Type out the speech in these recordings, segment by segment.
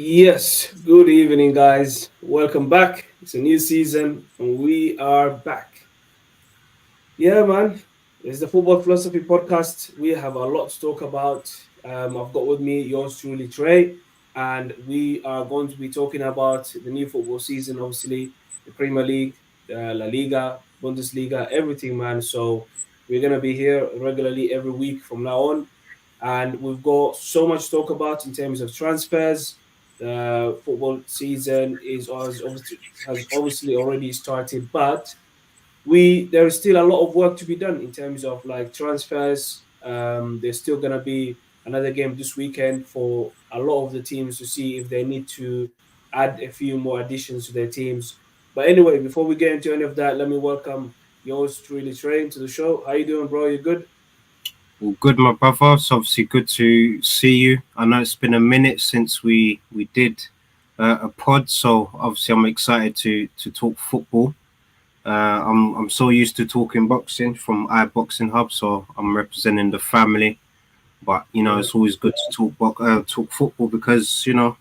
Yes, good evening, guys. Welcome back. It's a new season, and we are back. Yeah, man, it's the Football Philosophy Podcast. We have a lot to talk about. I've got with me yours truly, Trey, and we are going to be talking about the new football season, obviously, the Premier League, the La Liga, Bundesliga, everything, man. So we're going to be here regularly every week from now on. And we've got so much to talk about in terms of transfers. The football season has obviously already started, but we there is still a lot of work to be done in terms of like transfers. There's still gonna be another game this weekend for a lot of the teams to see if they need to add a few more additions to their teams. But anyway, before we get into any of that, let me welcome yours truly, Train, to the show. How you doing, bro? You good? Well, good, my brother. It's obviously good to see you. I know it's been a minute since we did a pod, so obviously I'm excited to talk football. I'm so used to talking boxing from iBoxing Hub, so I'm representing the family. But Yeah. it's always good to talk football because I'm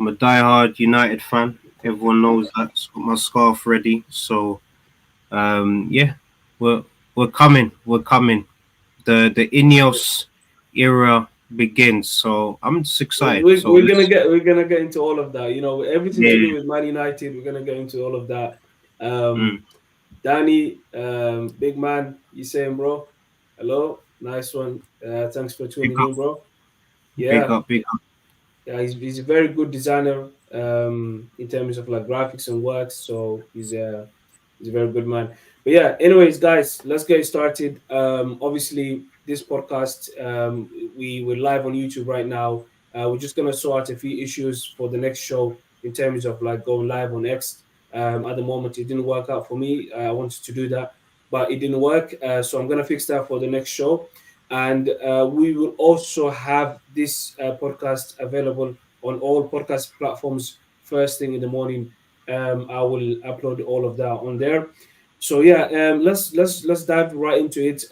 a diehard United fan. Everyone knows that. I've got my scarf ready. So yeah, we're we're coming. We're coming. The Ineos era begins. So I'm just excited. So let's We're gonna get into all of that. Everything to yeah. do with Man United. We're gonna get into all of that. Um, Mm, Danny, big man, you saying, bro? Hello, nice one. Thanks for big tuning up, in, bro. big Yeah, up, big up. yeah, he's a very good designer in terms of like graphics and works. So he's a very good man. But yeah, anyways, guys, let's get started. Obviously, this podcast we're live on YouTube right now. We're just gonna sort out a few issues for the next show in terms of like going live on X. At the moment, it didn't work out for me. I wanted to do that, but it didn't work. So I'm gonna fix that for the next show, and we will also have this podcast available on all podcast platforms first thing in the morning. I will upload all of that on there. So yeah, let's dive right into it.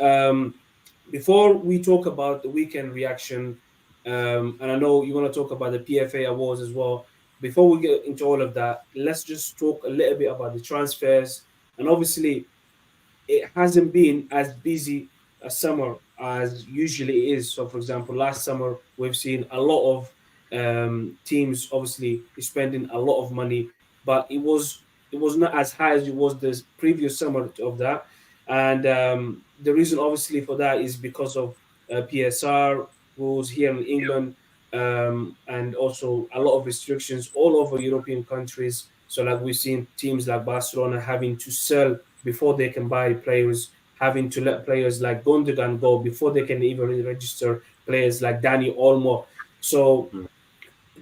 Before we talk about the weekend reaction, and I know you want to talk about the PFA awards as well. Before we get into all of that, let's just talk a little bit about the transfers. And obviously, it hasn't been as busy a summer as usually is. So, for example, last summer we've seen a lot of teams obviously spending a lot of money, but it was not as high as it was the previous summer of that. And the reason, obviously, for that is because of PSR rules here in England, and also a lot of restrictions all over European countries. So, like we've seen teams like Barcelona having to sell before they can buy players, having to let players like Gundogan go before they can even register players like Danny Olmo. So, Mm.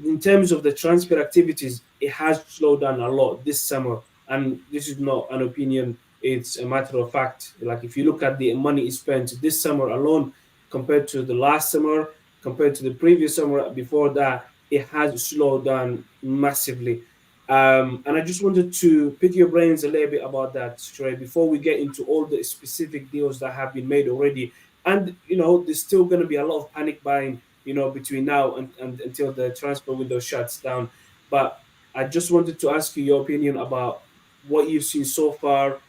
in terms of the transfer activities, it has slowed down a lot this summer. And this is not an opinion, it's a matter of fact. Like, if you look at the money spent this summer alone compared to the last summer, compared to the previous summer before that, it has slowed down massively. And I just wanted to pick your brains a little bit about that, Trey, before we get into all the specific deals that have been made already. And, there's still going to be a lot of panic buying, between now and until the transfer window shuts down. But I just wanted to ask you your opinion about what you've seen so far.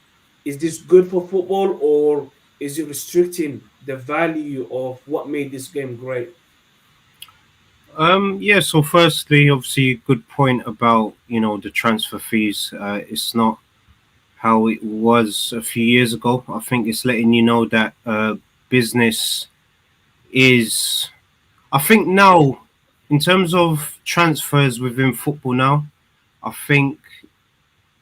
Is this good for football, or is it restricting the value of what made this game great? Yeah. So firstly, obviously, good point about the transfer fees. It's not how it was a few years ago. I think it's letting you know that business is. I think now, in terms of transfers within football now, I think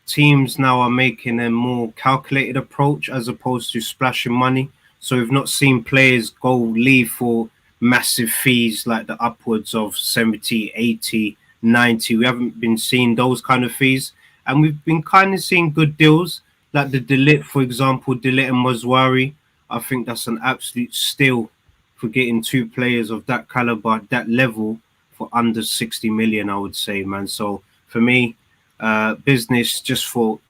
teams now are making a more calculated approach as opposed to splashing money. So we've not seen players go leave for massive fees like the upwards of 70, 80, 90. We haven't been seeing those kind of fees. And we've been kind of seeing good deals like the Delit, for example, Delit and Mazwari. I think that's an absolute steal for getting two players of that caliber, that level for under 60 million, I would say, man. So for me, business just for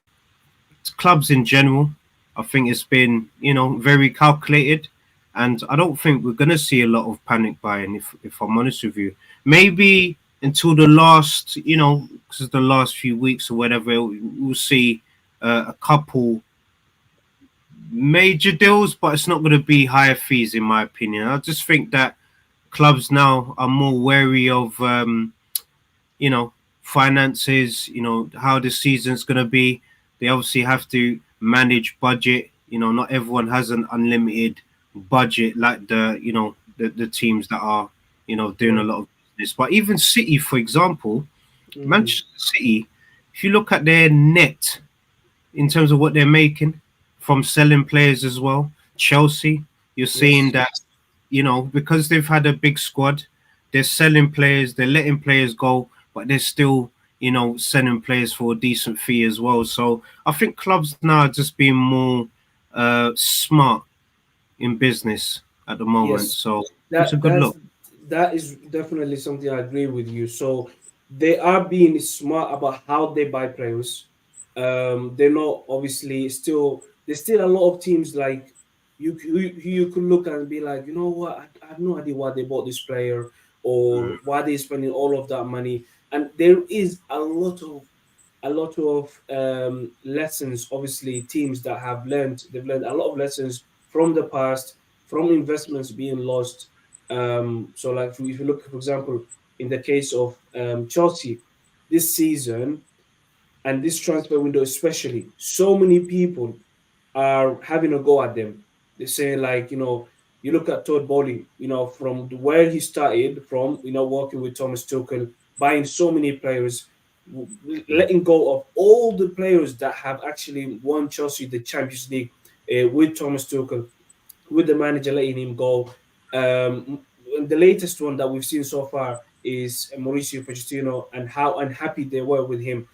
clubs in general. I think it's been, very calculated. And I don't think we're going to see a lot of panic buying, if I'm honest with you. Maybe until the last, because the last few weeks or whatever, we'll see a couple major deals, but it's not going to be higher fees, in my opinion. I just think that clubs now are more wary of, you know, finances, how the season's going to be. They obviously have to manage budget. Not everyone has an unlimited budget like the teams that are, doing a Yeah. lot of business. But even City, for example, Hmm. Manchester City, if you look at their net in terms of what they're making from selling players as well, Chelsea, you're seeing Yes. that, because they've had a big squad, they're selling players, they're letting players go, but they're still, selling players for a decent fee as well. So I think clubs now are just being more smart in business at the moment. Yes. So it's a That good that's look. that is definitely something I agree with you. So they are being smart about how they buy players. They're not obviously still. There's still a lot of teams like you could look and be like, you know what, I have no idea why they bought this player or why they're spending all of that money. And there is a lot of lessons. Obviously, teams that they've learned a lot of lessons from the past, from investments being lost. So, like if you look, for example, in the case of Chelsea this season and this transfer window, especially, so many people are having a go at them. They say like, you look at Todd Bowley, from where he started from, working with Thomas Tuchel, buying so many players, letting go of all the players that have actually won Chelsea the Champions League with Thomas Tuchel, with the manager letting him go. And the latest one that we've seen so far is Mauricio Pochettino and how unhappy they were with him.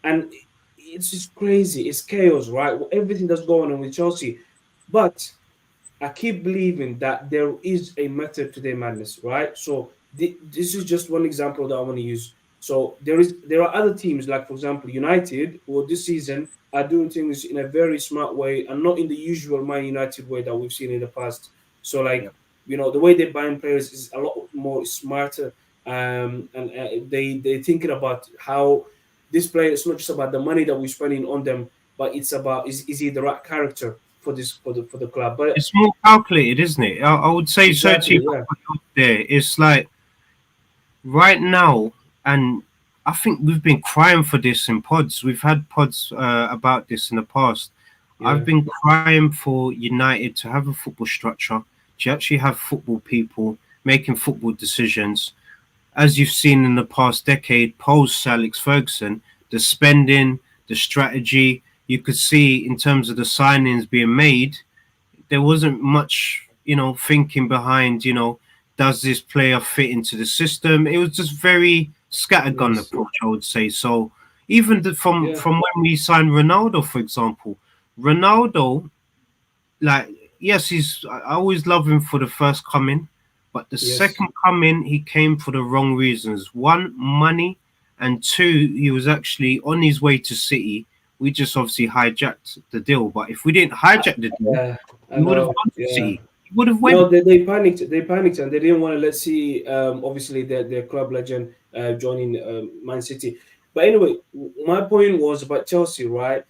And it's just crazy. It's chaos, right? Everything that's going on with Chelsea. But I keep believing that there is a method to their madness, right? So this is just one example that I want to use. So there are other teams like, for example, United, who this season are doing things in a very smart way and not in the usual Man United way that we've seen in the past. So Yeah. like, the way they're buying players is a lot more smarter, and they're thinking about how this player. It's not just about the money that we're spending on them, but it's about is he the right character for this for the club. But It's more calculated, isn't it? I would say so to exactly, you yeah, there. It's like right now, and I think we've been crying for this in pods. We've had pods about this in the past. I've yeah, been crying for United to have a football structure, to actually have football people making football decisions. As you've seen in the past decade, post Alex Ferguson, the spending, the strategy, you could see in terms of the signings being made, there wasn't much, thinking behind, does this player fit into the system? It was just very scattergun yes, approach, I would say. So even from yeah, from when we signed Ronaldo, for example, Ronaldo, like, yes, I always love him for the first coming, but the yes, second coming he came for the wrong reasons. One, money, and two, he was actually on his way to City. We just obviously hijacked the deal, but if we didn't I, hijack the deal, I he would have know, gone to yeah. City. He would have No, went. they panicked. They panicked, and they didn't want to let's see. Obviously, their club legend joining Man City. But anyway, my point was about Chelsea, right?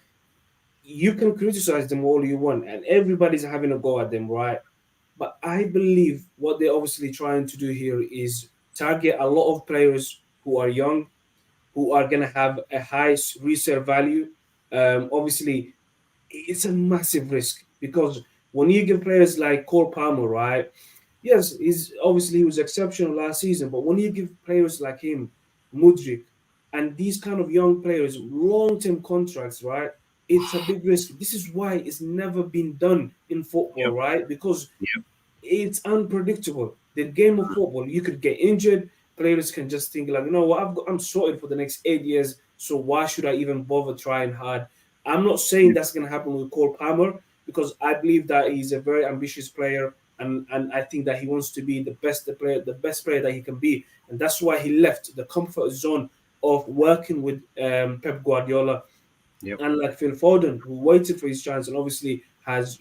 You can criticize them all you want, and everybody's having a go at them, right? But I believe what they're obviously trying to do here is target a lot of players who are young, who are going to have a high resale value. Obviously, it's a massive risk because when you give players like Cole Palmer, right? Yes, he was exceptional last season, but when you give players like him, Mudrik, and these kind of young players long-term contracts, right? It's a big risk. This is why it's never been done in football, Yep, right? Because yep, it's unpredictable. The game of football, you could get injured. Players can just think like, what, I'm sorted for the next 8 years. So why should I even bother trying hard? I'm not saying yep. that's going to happen with Cole Palmer because I believe that he's a very ambitious player, and I think that he wants to be the best player that he can be, and that's why he left the comfort zone of working with Pep Guardiola, Yep. unlike Phil Foden, who waited for his chance and obviously has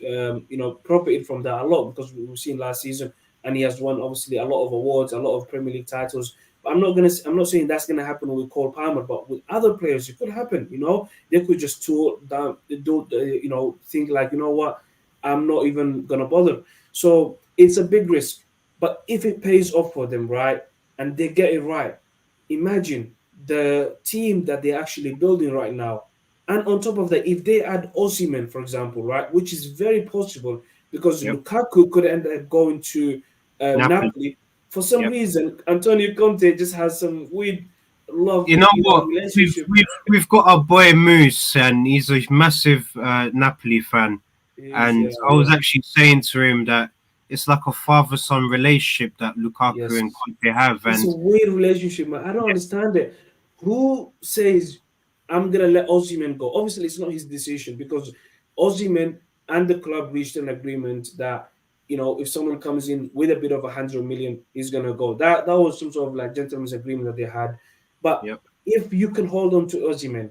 profited from that a lot because we've seen last season, and he has won obviously a lot of awards, a lot of Premier League titles. I'm not saying that's gonna happen with Cole Palmer, but with other players, it could happen. They could just tool down, do think like, what, I'm not even gonna bother. So it's a big risk. But if it pays off for them, right, and they get it right, imagine the team that they're actually building right now. And on top of that, if they add Osimhen, for example, right, which is very possible because Yep. Lukaku could end up going to Napoli. Napoli. For some Yep. reason, Antonio Conte just has some weird love, You know what? We've relationship. we've we've got our boy Moose, and he's a massive Napoli fan. Is And I was actually saying to him that it's like a father-son relationship that Lukaku and yes. Conte have. It's a And weird relationship, man. I don't understand it. Who says I'm gonna let Osimhen go? Obviously, it's not his decision because Osimhen and the club reached an agreement that if someone comes in with a bid of 100 million, he's gonna go. That was some sort of like gentleman's agreement that they had. But yep, if you can hold on to Osimhen,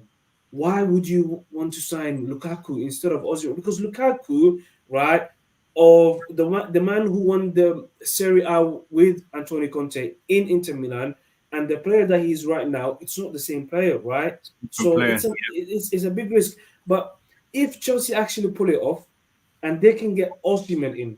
why would you want to sign Lukaku instead of Osimhen? Because Lukaku, right, of the man who won the Serie A with Antonio Conte in Inter Milan, and the player that he is right now, it's not the same player, right? different So player. it's a big risk. But if Chelsea actually pull it off, and they can get Osimhen in,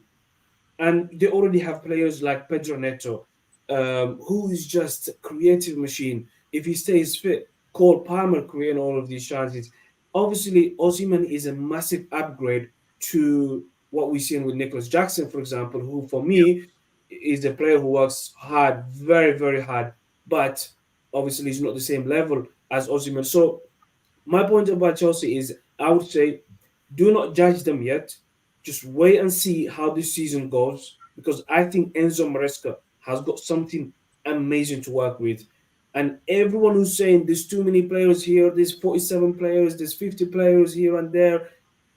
and they already have players like Pedro Neto, who is just a creative machine. If he stays fit, Cole Palmer creating all of these chances. Obviously, Osimhen is a massive upgrade to what we've seen with Nicholas Jackson, for example, who for me is a player who works hard, very, very hard, but obviously he's not the same level as Osimhen. So my point about Chelsea is I would say do not judge them yet. Just wait and see how this season goes because I think Enzo Maresca has got something amazing to work with. And everyone who's saying there's too many players here, there's 47 players, there's 50 players here and there,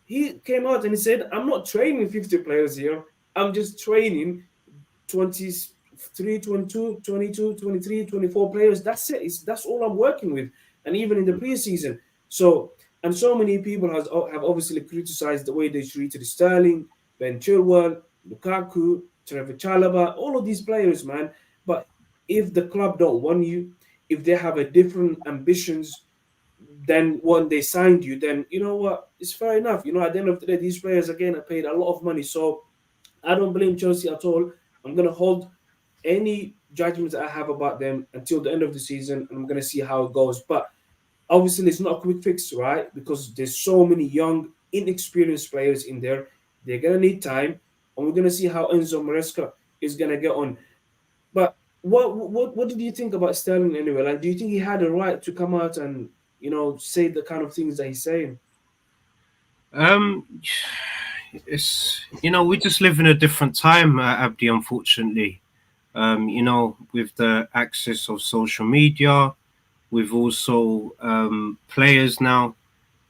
he came out and he said, I'm not training 50 players here. I'm just training 23, 22, 22, 23, 24 players. That's it. That's all I'm working with. And even in the preseason. So, and so many people have obviously criticized the way they treated Sterling, Ben Chilwell, Lukaku, Trevor Chalaba, all of these players, man. But if the club don't want you, if they have a different ambitions than when they signed you, then you know what? It's fair enough. At the end of the day, these players again are paid a lot of money. So I don't blame Chelsea at all. I'm gonna hold any judgments I have about them until the end of the season, and I'm gonna see how it goes. But obviously, it's not a quick fix, right? Because there's so many young, inexperienced players in there. They're gonna need time, and we're gonna see how Enzo Maresca is gonna get on. But what did you think about Sterling anyway? Like, do you think he had a right to come out and say the kind of things that he's saying? Um, it's we just live in a different time, Abdi. Unfortunately, with the access of social media, with also players now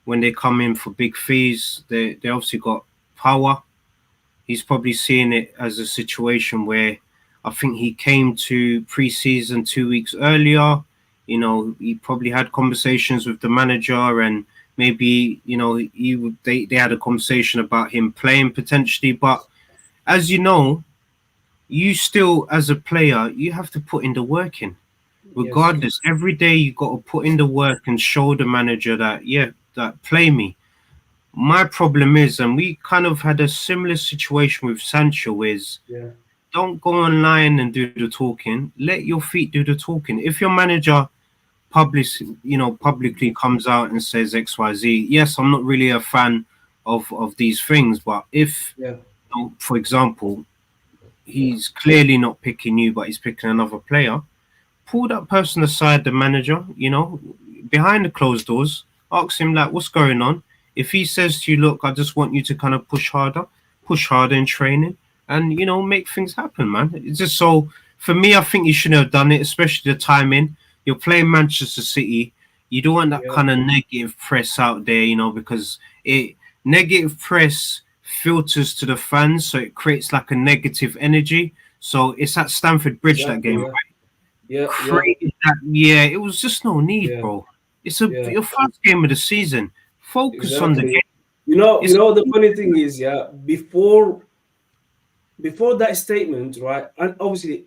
when they come in for big fees, they obviously got power. He's probably seeing it as a situation where I think he came to pre-season 2 weeks earlier. He probably had conversations with the manager, and maybe they had a conversation about him playing potentially. But as you know, you still as a player you have to put in the work in. Yes. Regardless, every day you got to put in the work and show the manager that that play me. My problem is, and we kind of had a similar situation with Sancho, is Yeah. don't go online and do the talking. Let your feet do the talking. If your manager publicly comes out and says XYZ, yes, I'm not really a fan of these things, but if, Yeah. for example, he's clearly not picking you, but he's picking another player, pull that person aside, the manager, behind the closed doors, ask him like, what's going on? If he says to you, look, I just want you to kind of push harder in training and, make things happen, man. It's just so, for me, I think you shouldn't have done it, especially the timing. You're playing Manchester City. You don't want that Yeah. kind of negative press out there, because negative press filters to the fans, so it creates like a negative energy. So it's at Stamford Bridge that Exactly. game, Yeah. Yeah. Yeah. crazy that yeah, it was just no need, Yeah. bro. It's a Yeah. your first game of the season. Focus on the Exactly. game. You It's know the funny thing is, before that statement, right? And obviously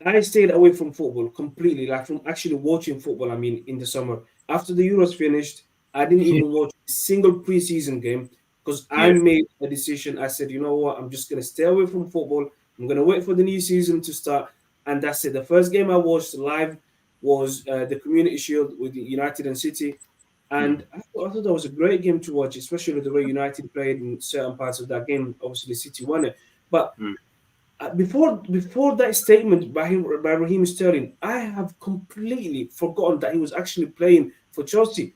I stayed away from football completely, like from actually watching football. I mean, in the summer after the Euros finished, I didn't Yeah, even watch a single preseason game because I yeah, made a decision. I said, you know what, I'm just gonna stay away from football. I'm gonna wait for the new season to start, and that's it. The first game I watched live was the Community Shield with United and City, mm, and I thought that was a great game to watch, especially the way United played in certain parts of that game. Obviously, City won it, but mm. before that statement by Raheem Sterling, I have completely forgotten that he was actually playing for Chelsea.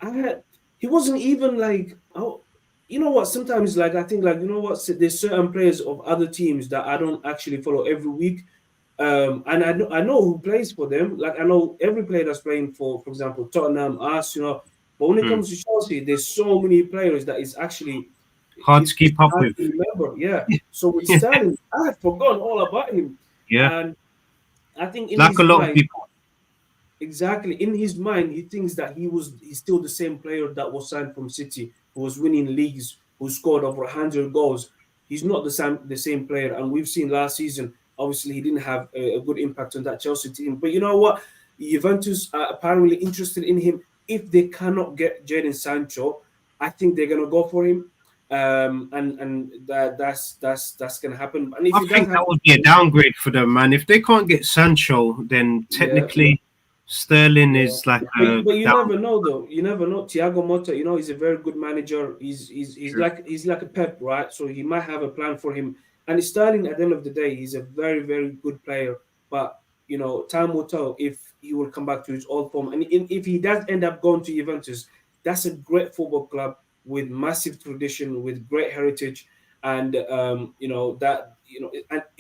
I had he wasn't even like oh, you know what? Sometimes like I think like you know what? There's certain players of other teams that I don't actually follow every week. And I know who plays for them. Like I know every player that's playing for example, Tottenham, Arsenal. But when it Mm. comes to Chelsea, there's so many players that is actually Hard to it's keep up hard with. to remember. Yeah. So with Yeah, Sterling, I had forgotten all about him, yeah, and I think in like a his lot of mind, people. exactly in his mind, he thinks that he's still the same player that was signed from City, who was winning leagues, who scored over 100 goals. He's not the same player, and we've seen last season. Obviously, he didn't have a good impact on that Chelsea team. But you know what? Juventus are apparently interested in him. If they cannot get Jadon Sancho, I think they're gonna go for him. And that's gonna happen. And if I it does think that happen, would be a downgrade for them, man. If they can't get Sancho, then yeah. technically Sterling Yeah, is like but a but you down. never know though. You never know. Thiago Motta, he's a very good manager. He's like a Pep, right? So he might have a plan for him. And Sterling, at the end of the day, he's a very very good player. But time will tell if he will come back to his old form. And if he does end up going to Juventus, that's a great football club with massive tradition, with great heritage, and and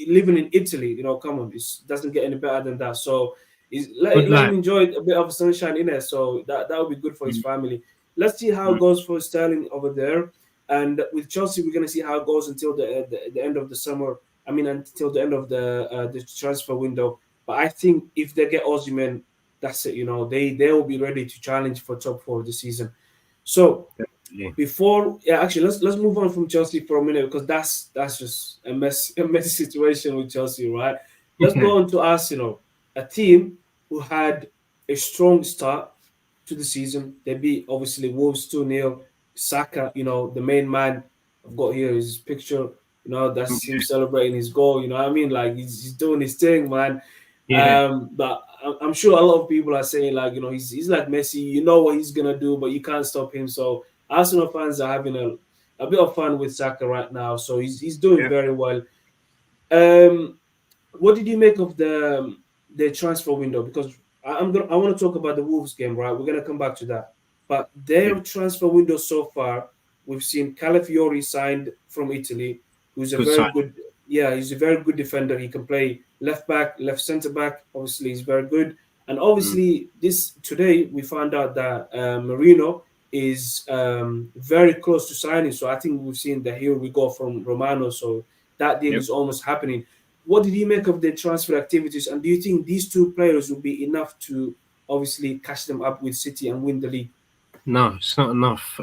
living in Italy. Come on, it doesn't get any better than that. So Good let him life. enjoy a bit of sunshine in there. So that would be good for his Mm, family. Let's see how mm. it goes for Sterling over there. And with Chelsea, we're gonna see how it goes until the end of the summer. I mean, until the end of the transfer window. But I think if they get Osimhen, that's it. They will be ready to challenge for top four this season. So Definitely. before, yeah, actually, let's move on from Chelsea for a minute because that's just a mess a messy situation with Chelsea, right? Let's Yeah. go on to Arsenal, a team who had a strong start to the season. They beat obviously Wolves 2-0. Saka, the main man. I've got here his picture. That's him celebrating his goal. You know what I mean? Like he's doing his thing, man. Yeah. But I'm sure a lot of people are saying like, he's like Messi. You know what he's gonna do, but you can't stop him. So Arsenal fans are having a bit of fun with Saka right now. So he's doing Yeah. very well. Um, what did you make of the transfer window? Because I want to talk about the Wolves game, right? We're gonna come back to that. But Yeah. their transfer window so far, we've seen Calafiori signed from Italy, who's a Good very sign. good, yeah, he's a very good defender. He can play left back, left centre back. Obviously, he's very good. And Mm. obviously, this today we found out that Marino is very close to signing. So I think we've seen that here we go from Romano. So that deal Yep. is almost happening. What did you make of the transfer activities? And do you think these two players will be enough to obviously catch them up with City and win the league? No, it's not enough.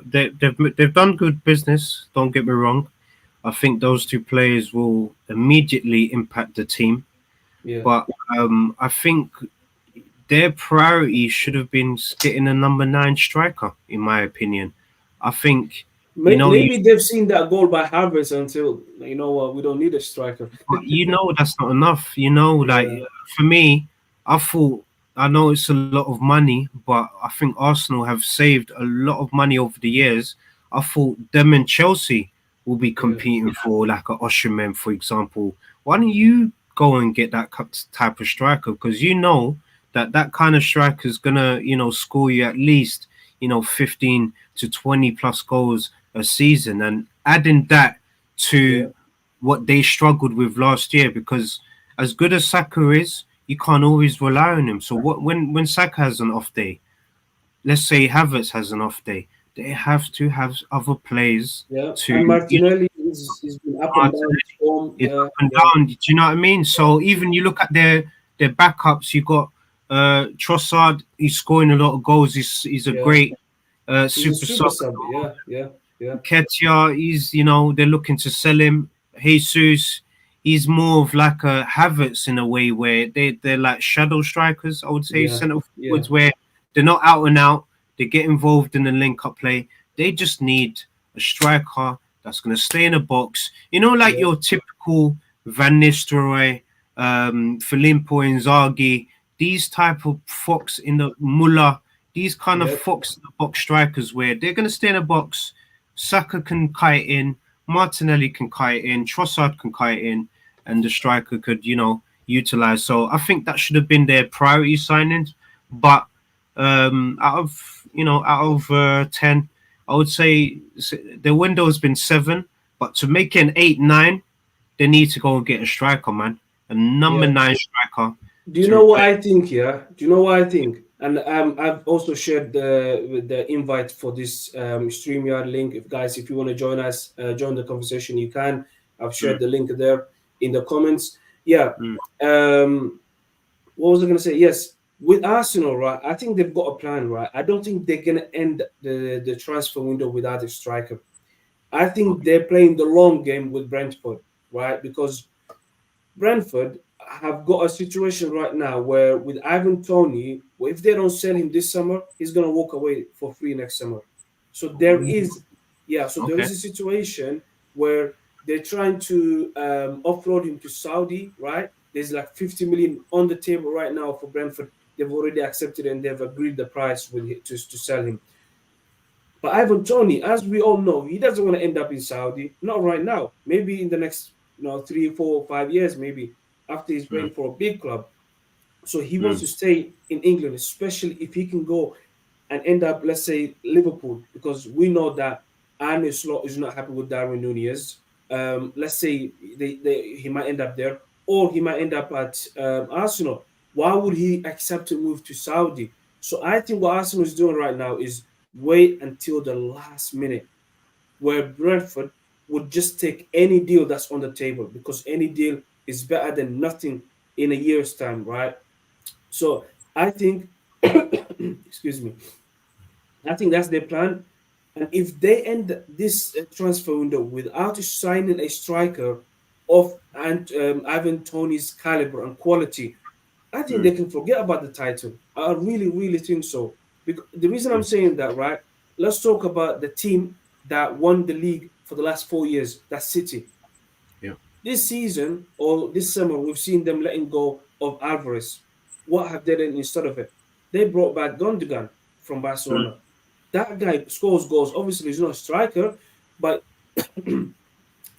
They've done good business. Don't get me wrong. I think those two players will immediately impact the team. Yeah. But I think their priority should have been getting a number 9 striker, in my opinion. I think, you Maybe they've seen that goal by Harvest until you know what we don't need a striker. that's not enough. Like Yeah, for me, I thought I know it's a lot of money, but I think Arsenal have saved a lot of money over the years. I thought them and Chelsea will be yeah, competing for like a Osimhen, for example. Why don't you go and get that type of striker? Because you know that kind of striker is gonna score you at least 15 to 20 plus goals a season, and adding that yeah. to what they struggled with last year, because as good as Saka is, you can't always rely on him. So when Saka has an off day, let's say Havertz has an off day, they have to have other players Yeah. to And Martinelli is been up and down his Martinelli form. is Yeah, up and yeah, down. Do you know what I mean? So even you look at their backups, you got Trossard, he's scoring a lot of goals. He's a yeah. great He's a super super sub. sub. Yeah, yeah, yeah, Ketia, they're looking to sell him. Jesus, he's more of like a Havertz in a way where they're like shadow strikers. I would say Yeah, centre yeah, forwards where they're not out and out. They get involved in the link up play. They just need a striker that's going to stay in a box. You know, like yeah, your typical Van Nistelrooy, Filippo Inzaghi, these type of fox in the Muller, these kind of yeah, fox in the box strikers where they're going to stay in a box. Saka can kite in, Martinelli can kite in, Trossard can kite in, and the striker could, utilize. So I think that should have been their priority signings. But out of 10, I would say the window has been 7. But to make it an 8, 9, they need to go and get a striker, man, a number yeah. 9 striker Do you to know what replace. I think? Yeah. Do you know what I think? And I've also shared the invite for this StreamYard link. If guys, if you want to join us, join the conversation, you can. I've shared Mm, the link there in the comments. Yeah. mm, Um, what was I going to say? Yes, with Arsenal, right? I think they've got a plan, right? I don't think they're going to end the transfer window without a striker. I think okay. they're playing the long game with Brentford, right? Because Brentford have got a situation right now where with Ivan Tony, if they don't sell him this summer, he's gonna walk away for free next summer. So there Ooh, is, yeah, so there okay. is a situation where they're trying to offload him to Saudi, right? There's like 50 million on the table right now for Brentford. They've already accepted and they've agreed the price with to sell him. But Ivan Tony, as we all know, he doesn't want to end up in Saudi. Not right now. Maybe in the next, 3, 4, 5 years, maybe after he's Mm, playing for a big club. So he wants mm, to stay in England, especially if he can go and end up, let's say, Liverpool, because we know that Arne Slot is not happy with Darwin Nunez. Let's say he might end up there, or he might end up at Arsenal. Why would he accept to move to Saudi? So I think what Arsenal is doing right now is wait until the last minute, where Brentford would just take any deal that's on the table because any deal is better than nothing in a year's time, right? So I think, excuse me, I think that's their plan. And if they end this transfer window without signing a striker of Ivan Tony's caliber and quality, I think mm, they can forget about the title. I really, really think so. Because the reason I'm mm. saying that, right? Let's talk about the team that won the league for the last 4 years. That's City. Yeah. This season or this summer, we've seen them letting go of Alvarez. What have they done instead of it? They brought back Gundogan from Mm, Barcelona. That guy scores goals. Obviously, he's not a striker, but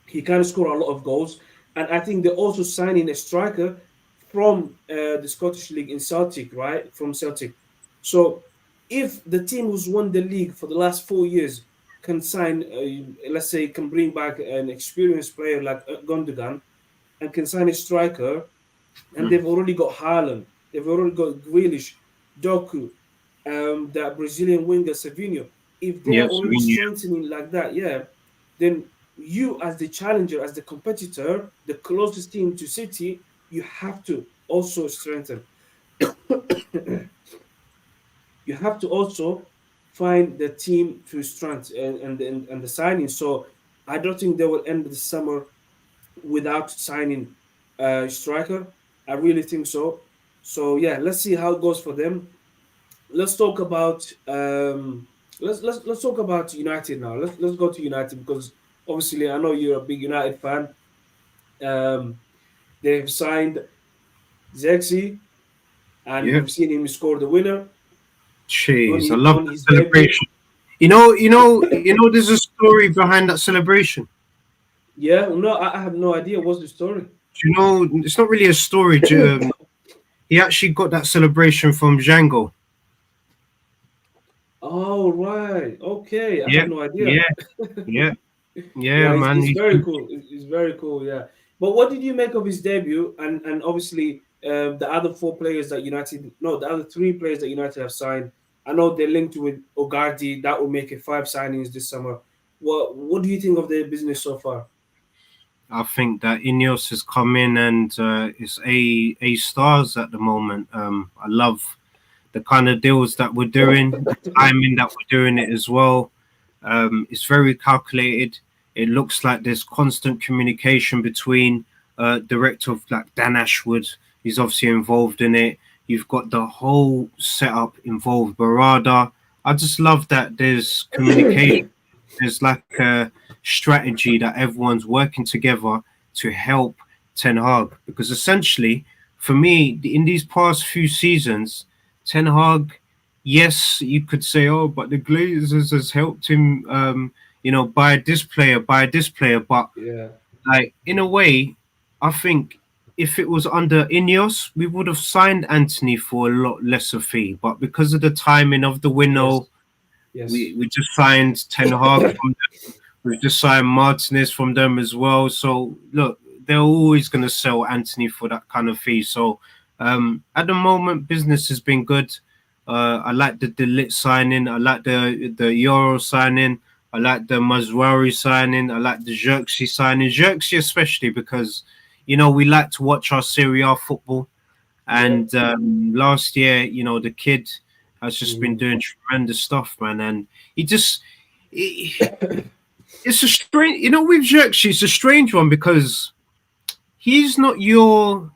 he can score a lot of goals. And I think they're also signing a striker from the Scottish League in Celtic, right? From Celtic. So if the team who's won the league for the last 4 years can sign, let's say, can bring back an experienced player like Gundogan and can sign a striker, and mm. they've already got Haaland, they've already got Grealish, Doku, that Brazilian winger Savinho. If they're Yeah, already Slovenia. strengthening like that, yeah, then you as the challenger, as the competitor, the closest team to City, you have to also strengthen. You have to also find the team to strength and the signing. So I don't think they will end the summer without signing a striker. I really think so. So yeah, let's see how it goes for them. Let's talk about let's talk about United now. Let's go to United because obviously I know you're a big United fan. Um, they've signed Zirkzee, and Yeah. we've seen him score the winner Jeez, I love on that his debut. celebration. There's a story behind that celebration. Yeah, no, I have no idea what's the story. Do you know, it's not really a story. He actually got that celebration from Django. Oh right, okay, I Yeah, have no idea. yeah, yeah, yeah, Yeah, man. it's very cool. It's very cool. Yeah. But what did you make of his debut? And obviously the other four players that United, no, the other three players that United have signed. I know they're linked with Ogardi. That will make it 5 signings this summer. What do you think of their business so far? I think that Ineos has come in and it's a stars at the moment. I love the kind of deals that we're doing, the timing that we're doing it as well. It's very calculated. It looks like there's constant communication between director of like Dan Ashwood. He's obviously involved in it. You've got the whole setup involved. Barada. I just love that there's communication. There's like a strategy that everyone's working together to help Ten Hag. Because essentially, for me, in these past few seasons, Ten Hag, yes, you could say, oh, but the Glazers has helped him, buy this player. But Yeah. like in a way, I think if it was under Ineos, we would have signed Anthony for a lot lesser fee. But because of the timing of the window, Yes. Yes. we just signed Ten Hag from them. We've just signed Martinez from them as well. So look, they're always going to sell Anthony for that kind of fee. So at the moment, business has been good. I like the Delit signing. I like the Euro signing. I like the Mazwari signing. I like the Zirkzee signing. Zirkzee especially because, we like to watch our Serie A football. Yeah. And last year, the kid has just been Mhm. doing tremendous stuff, man. And he just, it, it's a strange, with Xerxes, it's a strange one because he's not your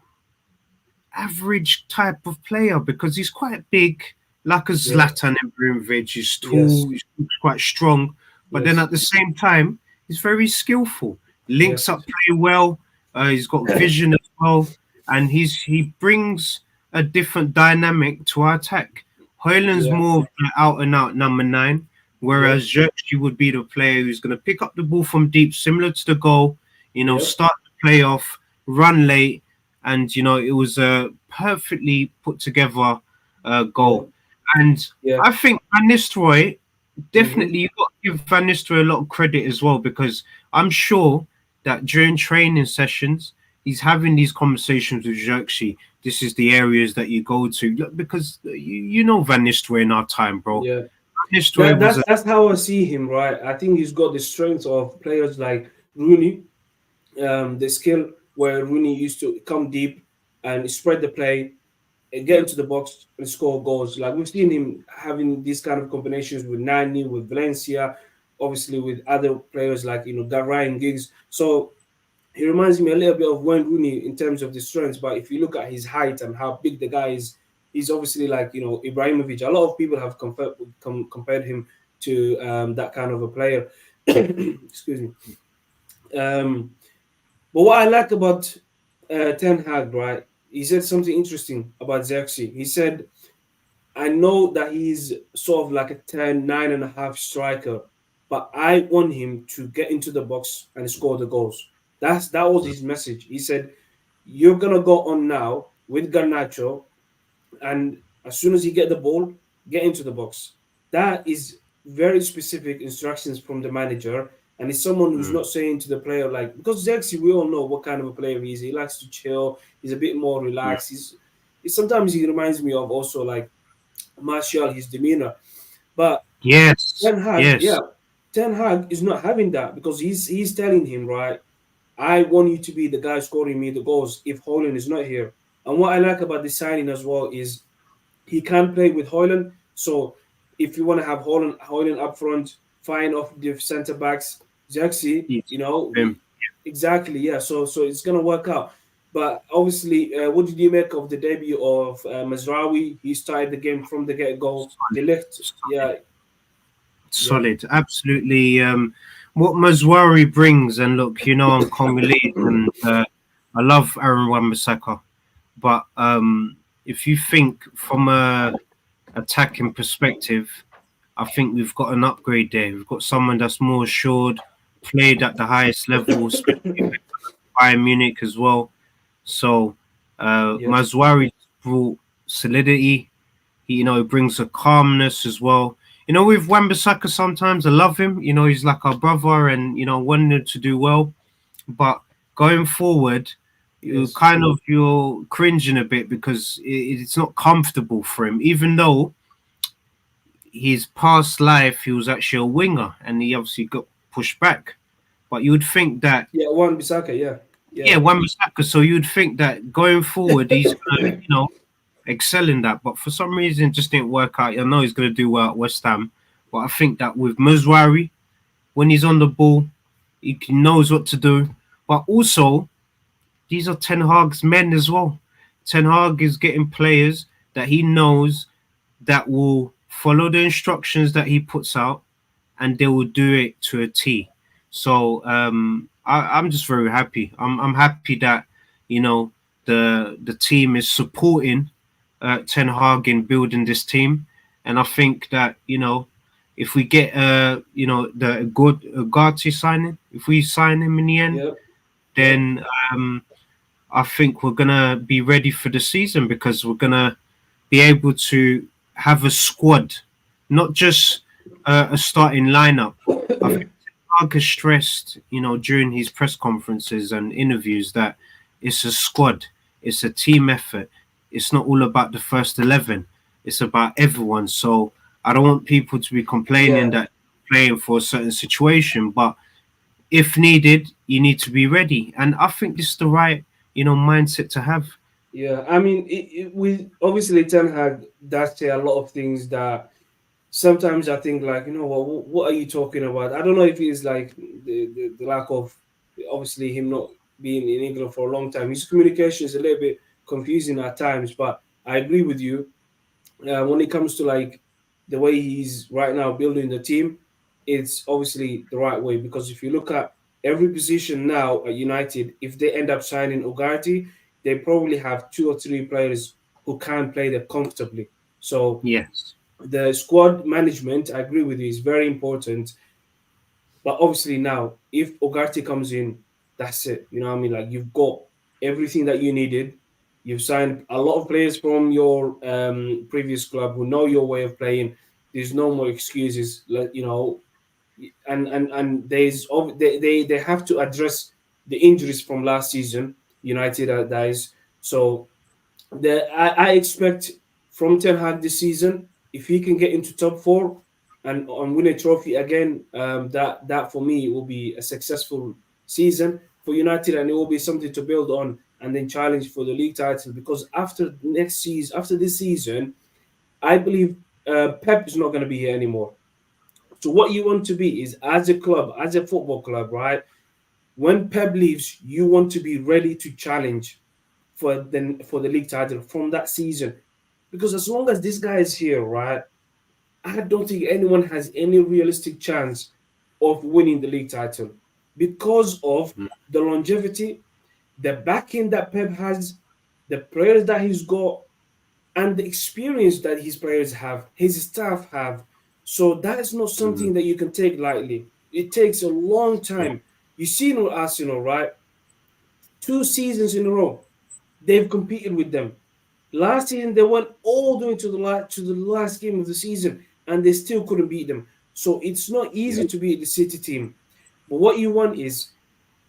average type of player because he's quite big, like a Yeah. Zlatan Ibrahimovic. He's Yes. tall, he's quite strong, but then Yes. at the same time, he's very skillful. Links Yes. up play well. He's got vision as well, and he brings a different dynamic to our attack. Hoyland's Yeah. more of an out and out number nine, Yep. whereas Xerxes would be the player who's going to pick up the ball from deep, similar to the goal. Yep. Start the play off, run late, and it was a perfectly put together Yep. goal. And Yeah. I think Van Nistelrooy, Mm-hmm. definitely you got to give Van Nistelrooy a lot of credit as well because I'm sure that during training sessions he's having these conversations with Xerxes. This is the areas that you go to. Look, because you know Van Nistelrooy in our time, bro. Yeah. Van Nistelrooy was a That's how I see him, right? I think he's got the strength of players like Rooney, the skill where Rooney used to come deep and spread the play and get yeah, into the box and score goals. Like we've seen him having these kind of combinations with Nani, with Valencia, obviously with other players like Ryan Giggs. So he reminds me a little bit of Wayne Rooney in terms of the strengths. But if you look at his height and how big the guy is, he's obviously like Ibrahimovic. A lot of people have compared him to that kind of a player. Excuse me. Um, but what I like about Ten Hag, right? He said something interesting about Xerxes. He said, I know that he's sort of like a 10, 9.5 striker, but I want him to get into the box and score the goals. That was his message. He said, you're gonna go on now with Garnacho, and as soon as you get the ball, get into the box. That is very specific instructions from the manager, and it's someone who's mm, not saying to the player like because Zexi, we all know what kind of a player he is. He likes to chill. He's a bit more mm. relaxed. Sometimes he reminds me of also like Martial, his demeanor. But Yes, Ten Hag, yes. yeah, Ten Hag is not having that because he's telling him right. I want you to be the guy scoring me the goals if Holland is not here. And what I like about this signing as well is he can play with Hoyland. So if you want to have Hoyland up front, fine off the centre backs, Jaxi, Yes. we exactly yeah. So it's gonna work out. But obviously, what did you make of the debut of Mazraoui? He started the game from the get go. Solid, They left, solid, yeah, yeah, solid. Absolutely. What Mazwari brings, and look, I'm Congolese, and I love Aaron Wan-Bissaka, but if you think from a attacking perspective, I think we've got an upgrade there. We've got someone that's more assured, played at the highest level, especially with Bayern Munich as well. So yes, Mazwari brought solidity. He brings a calmness as well. With Wan-Bissaka, sometimes I love him. He's like our brother, and wanted to do well. But going forward, yes, you're cringing a bit because it's not comfortable for him. Even though his past life, he was actually a winger, and he obviously got pushed back. But you would think that, yeah. One Bisaka, yeah, yeah, yeah, Wan-Bissaka. So you'd think that going forward, he's gonna, excel in that, but for some reason it just didn't work out. I know he's going to do well at West Ham, but I think that with Muzwari, when he's on the ball, knows what to do. But also, these are Ten Hag's men as well. Ten Hag is getting players that he knows that will follow the instructions that he puts out, and they will do it to a T. So I'm just very happy. I'm happy that the team is supporting Ten Hag in building this team, and I think that if we get the good Ugarte signing, if we sign him in the end, Yep. Yep. then I think we're gonna be ready for the season because we're gonna be able to have a squad, not just a starting lineup. I think Mark has stressed, during his press conferences and interviews that it's a squad, it's a team effort. It's not all about the first 11. It's about everyone. So I don't want people to be complaining Yeah. that playing for a certain situation, but if needed, you need to be ready. And I think this is the right, mindset to have. Yeah. I mean, we obviously Ten Hag does say a lot of things that sometimes I think like, what are you talking about? I don't know if it's like the lack of obviously him not being in England for a long time. His communication is a little bit confusing at times, but I agree with you when it comes to like the way he's right now building the team. It's obviously the right way because if you look at every position now at United, if they end up signing Ogarty, they probably have two or three players who can play there comfortably. So Yes. the squad management, I agree with you, is very important. But obviously now, if Ogarty comes in, that's it. You know what I mean? Like you've got everything that you needed. You've signed a lot of players from your previous club who know your way of playing. There's no more excuses. And they have to address the injuries from last season. United guys. So I expect from Ten Hag this season, if he can get into top four and win a trophy again, that for me will be a successful season for United, and it will be something to build on and then challenge for the league title. Because after next season, after this season, I believe Pep is not going to be here anymore. So what you want to be is as a club, as a football club, right? When Pep leaves, you want to be ready to challenge for the league title from that season. Because as long as this guy is here, right, I don't think anyone has any realistic chance of winning the league title because of Mm, the longevity, the backing that Pep has, the players that he's got, and the experience that his players have, his staff have. So that is not mm, something that you can take lightly. It takes a long yeah. time. You see with Arsenal, right? 2 seasons in a row, they've competed with them. Last season, they went all the way to the last game of the season, and they still couldn't beat them. So it's not Yeah. easy to beat the City team. But what you want is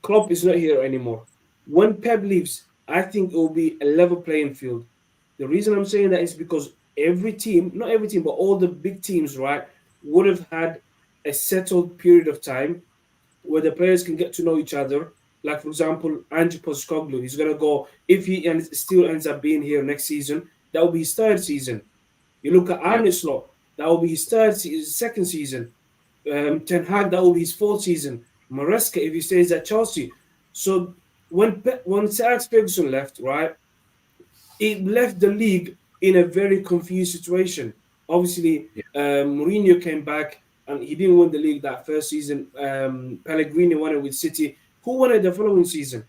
Klopp is not here anymore. When Pep leaves, I think it will be a level playing field. The reason I'm saying that is because every team, not every team, but all the big teams, right, would have had a settled period of time where the players can get to know each other. Like for example, Ange Postecoglou, he's gonna go if he still ends up being here next season. That will be his third season. You look at Yeah. Arne Slot, that will be his second season. Ten Hag, that will be his fourth season. Maresca, if he stays at Chelsea. So when Sir Alex Ferguson left, right, it left the league in a very confused situation. Obviously, Yeah. Mourinho came back and he didn't win the league that first season. Pellegrini won it with City. Who won it the following season?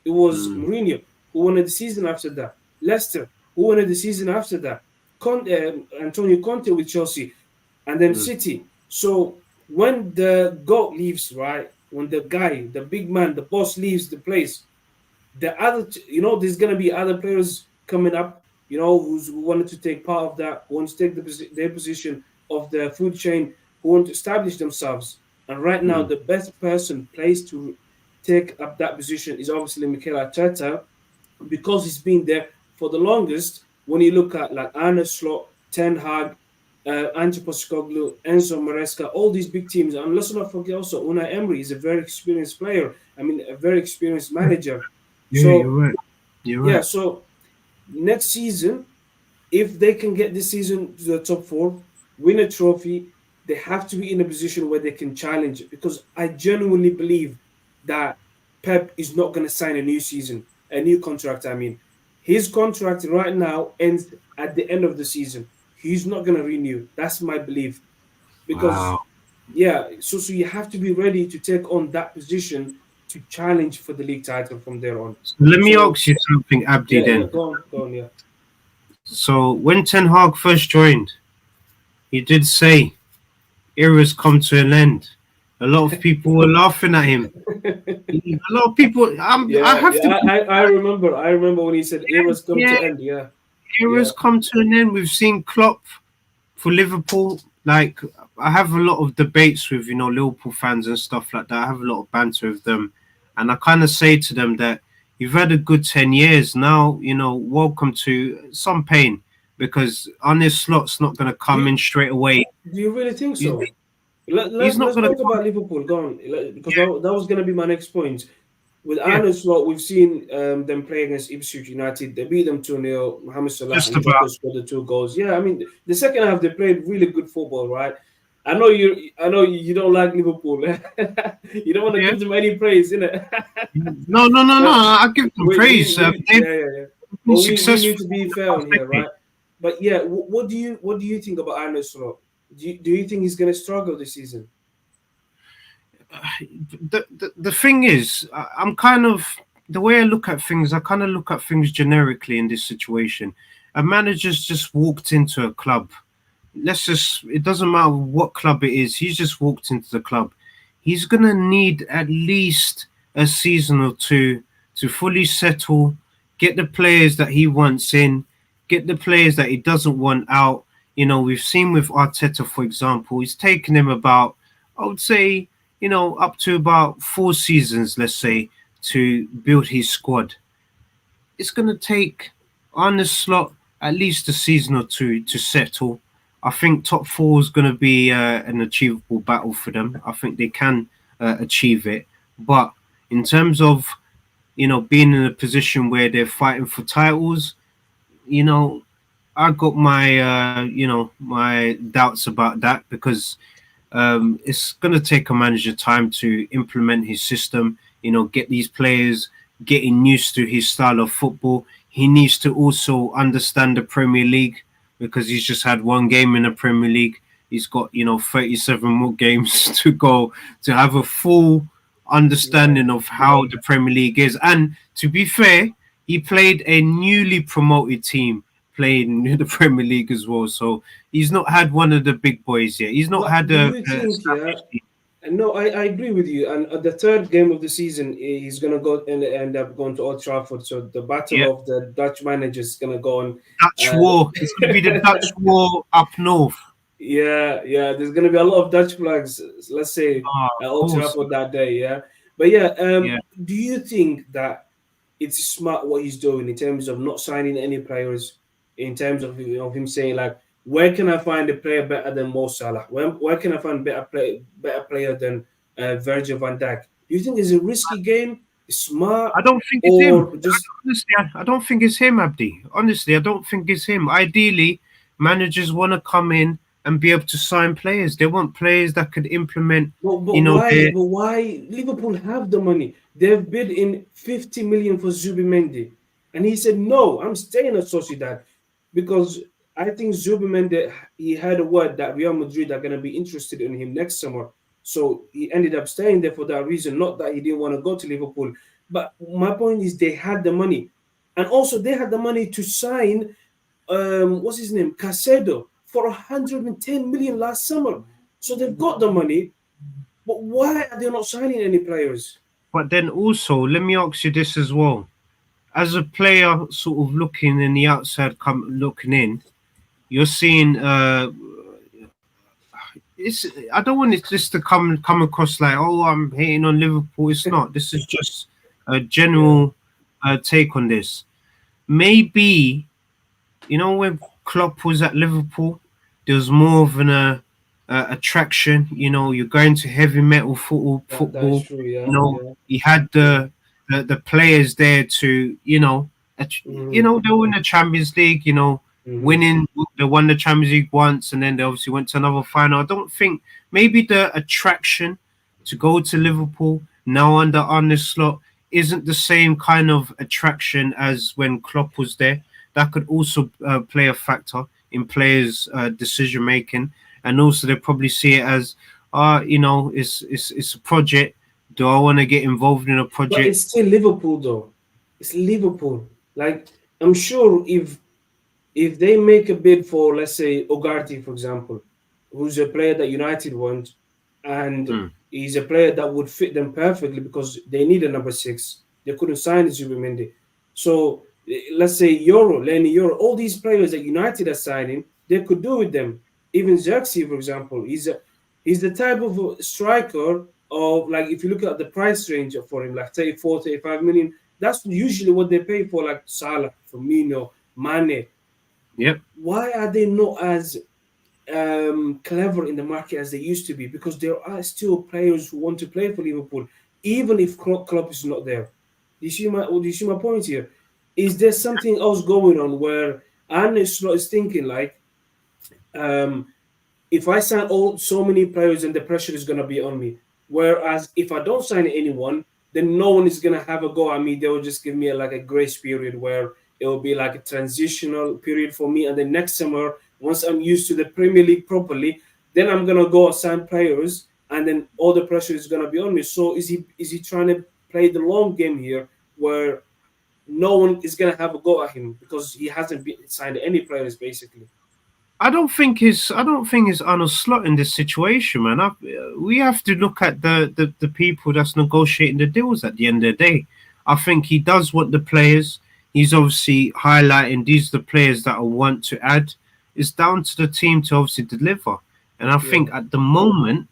It was Mm, Mourinho. Who won it the season after that? Leicester. Who won it the season after that? Antonio Conte with Chelsea, and then mm, City. So when the GOAT leaves, right? When the guy, the big man, the boss leaves the place, there's gonna be other players coming up, who wanted to take part of that, who want to take their position of the food chain, who want to establish themselves. And right now, mm, the best person placed to take up that position is obviously Mikel Arteta because he's been there for the longest. When you look at like Arne Slot, Ten Hag, Ange Postecoglou, Enzo Maresca, all these big teams, and let's not forget also Unai Emery is a very experienced player. I mean, a very experienced manager. yeah, you're So right. You're yeah, right. so next season, if they can get this season to the top four, win a trophy, they have to be in a position where they can challenge it because I genuinely believe that Pep is not going to sign a new season. a new contract. I mean, his contract right now ends at the end of the season. He's not gonna renew. That's my belief because Wow. yeah. So you have to be ready to take on that position to challenge for the league title from there on. So let me So ask you something, Abdi. yeah, yeah. Then, Go on. Yeah. so when Ten Hag first joined, he did say eras come to an end. A lot of people were laughing at him. A lot of people. I Yeah, have yeah. to be. I remember when he said eras come Yeah, to end. Yeah, eras yeah, come to an end. We've seen Klopp for Liverpool. Like I have a lot of debates with Liverpool fans and stuff like that. I have a lot of banter with them, and I kind of say to them that you've had a good 10 years now. Welcome to some pain because Arne Slot's not going to Do come you, in straight away. do you really think He's, so? he's not Let's going to talk come. about Liverpool. Go on, because Yeah, that was going to be my next point. With yeah, Arne Slot, we've seen them play against Ipswich United. They beat them 2-0. Mohamed Salah just and Jota about. scored the two goals. Yeah, I mean, the second half, they played really good football, right? I know you don't like Liverpool. You don't want to Yeah. give them any praise, innit? No, no, no, no. But I give them praise. They've yeah, yeah, yeah. been But we successful need to be in the fair on past here, decade. right? But yeah, what do you think about Arne Slot? Do you think he's gonna struggle this season? The thing is, I'm kind of the way I look at things. I kind of look at things generically in this situation. A manager's just walked into a club. It doesn't matter what club it is. He's just walked into the club. He's gonna need at least a season or two to fully settle, get the players that he wants in, get the players that he doesn't want out. We've seen with Arteta, for example, it's taken him about, I would say, up to about 4 seasons, let's say, to build his squad. It's going to take on the slot at least a season or two to settle. I think top four is going to be an achievable battle for them. I think they can achieve it. But in terms of being in a position where they're fighting for titles, you know, I got my my doubts about that because it's going to take a manager time to implement his system, get these players getting used to his style of football. He needs to also understand the Premier League because he's just had one game in the Premier League. He's got, 37 more games to go to have a full Yeah, understanding of how the Premier League is. And to be fair, he played a newly promoted team playing in the Premier League as well. So he's not had one of the big boys yet. He's not but had do a, you a think? Yeah, established team. no, I agree with you. And the third game of the season, he's gonna go and end up going to Old Trafford. So the battle Yeah, of the Dutch managers is gonna go on. Dutch Uh, war. It's going to be the Dutch war up north. yeah, yeah. There's gonna be a lot of Dutch flags. Let's say Ah, at of Old course. Trafford that day. Yeah, but yeah. Yeah. Do you think that it's smart what he's doing in terms of not signing any players? In terms of him saying like, where can I find a player better than Mo Salah? Where can I find better player than Virgil van Dijk? Do you think it's a risky game, smart, I don't think it's him. or just Honestly, I don't think it's him, Abdi. Honestly, I don't think it's him. Ideally, managers want to come in and be able to sign players. They want players that could implement, but why? their. But why Liverpool have the money? They've bid in 50 million for Zubimendi, and he said no. I'm staying at Sociedad because I think Zubimendi he had a word that Real Madrid are going to be interested in him next summer. So he ended up staying there for that reason. Not that he didn't want to go to Liverpool, but my point is they had the money, and also they had the money to sign what's his name Casedo for 110 million last summer. So they've got the money, but why are they not signing any players? But then also, let me ask you this as well. As a player, sort of looking in the outside, looking in, you're seeing. It's. I don't want it just to come across like, oh, I'm hating on Liverpool. It's not. This is just a Yeah. general take on this. Maybe when Klopp was at Liverpool, there was more of an attraction. You're going to heavy metal football. That is Football. true. Yeah, yeah, He had yeah. the players there to Hmm. they were in the Champions League. Hmm. Winning they won the Champions League once, and then they obviously went to another final. I don't think maybe the attraction to go to Liverpool now under Arne Slot isn't the same kind of attraction as when Klopp was there. That could also play a factor in players' decision making, and also they probably see it as, it's a project. Do I want to get involved in a But project? it's still Liverpool, though. It's Liverpool. Like, I'm sure if they make a bid for, let's say, Ogarty, for example, who's a player that United want, and Mm. he's a player that would fit them perfectly because they need a number six. They couldn't sign Zubimendi. So let's say Euro, Lenny Euro, all these players that United are signing, they could do with them. Even Zirkzee, for example, he's the type of striker of, like, if you look at the price range for him, like 34, 35 million, that's usually what they pay for, like Salah, Firmino, Mane. Yep. Why are they not as clever in the market as they used to be? Because there are still players who want to play for Liverpool, even if Klopp is not there. Do you see my point here? Is there something else going on where Arne Slot is thinking like, um, if I sign all so many players, then the pressure is gonna be on me. Whereas if I don't sign anyone, then no one is gonna have a go at me. They will just give me like a grace period where it will be like a transitional period for me. And then next summer, once I'm used to the Premier League properly, then I'm gonna go sign players, and then all the pressure is gonna be on me. So is he trying to play the long game here, where no one is gonna have a go at him because he hasn't signed any players basically? I don't think it's on a slot in this situation, man. We have to look at the people that's negotiating the deals at the end of the day. I think he does want the players. He's obviously highlighting these are the players that I want to add. It's down to the team to obviously deliver. And I Yeah. think at the moment,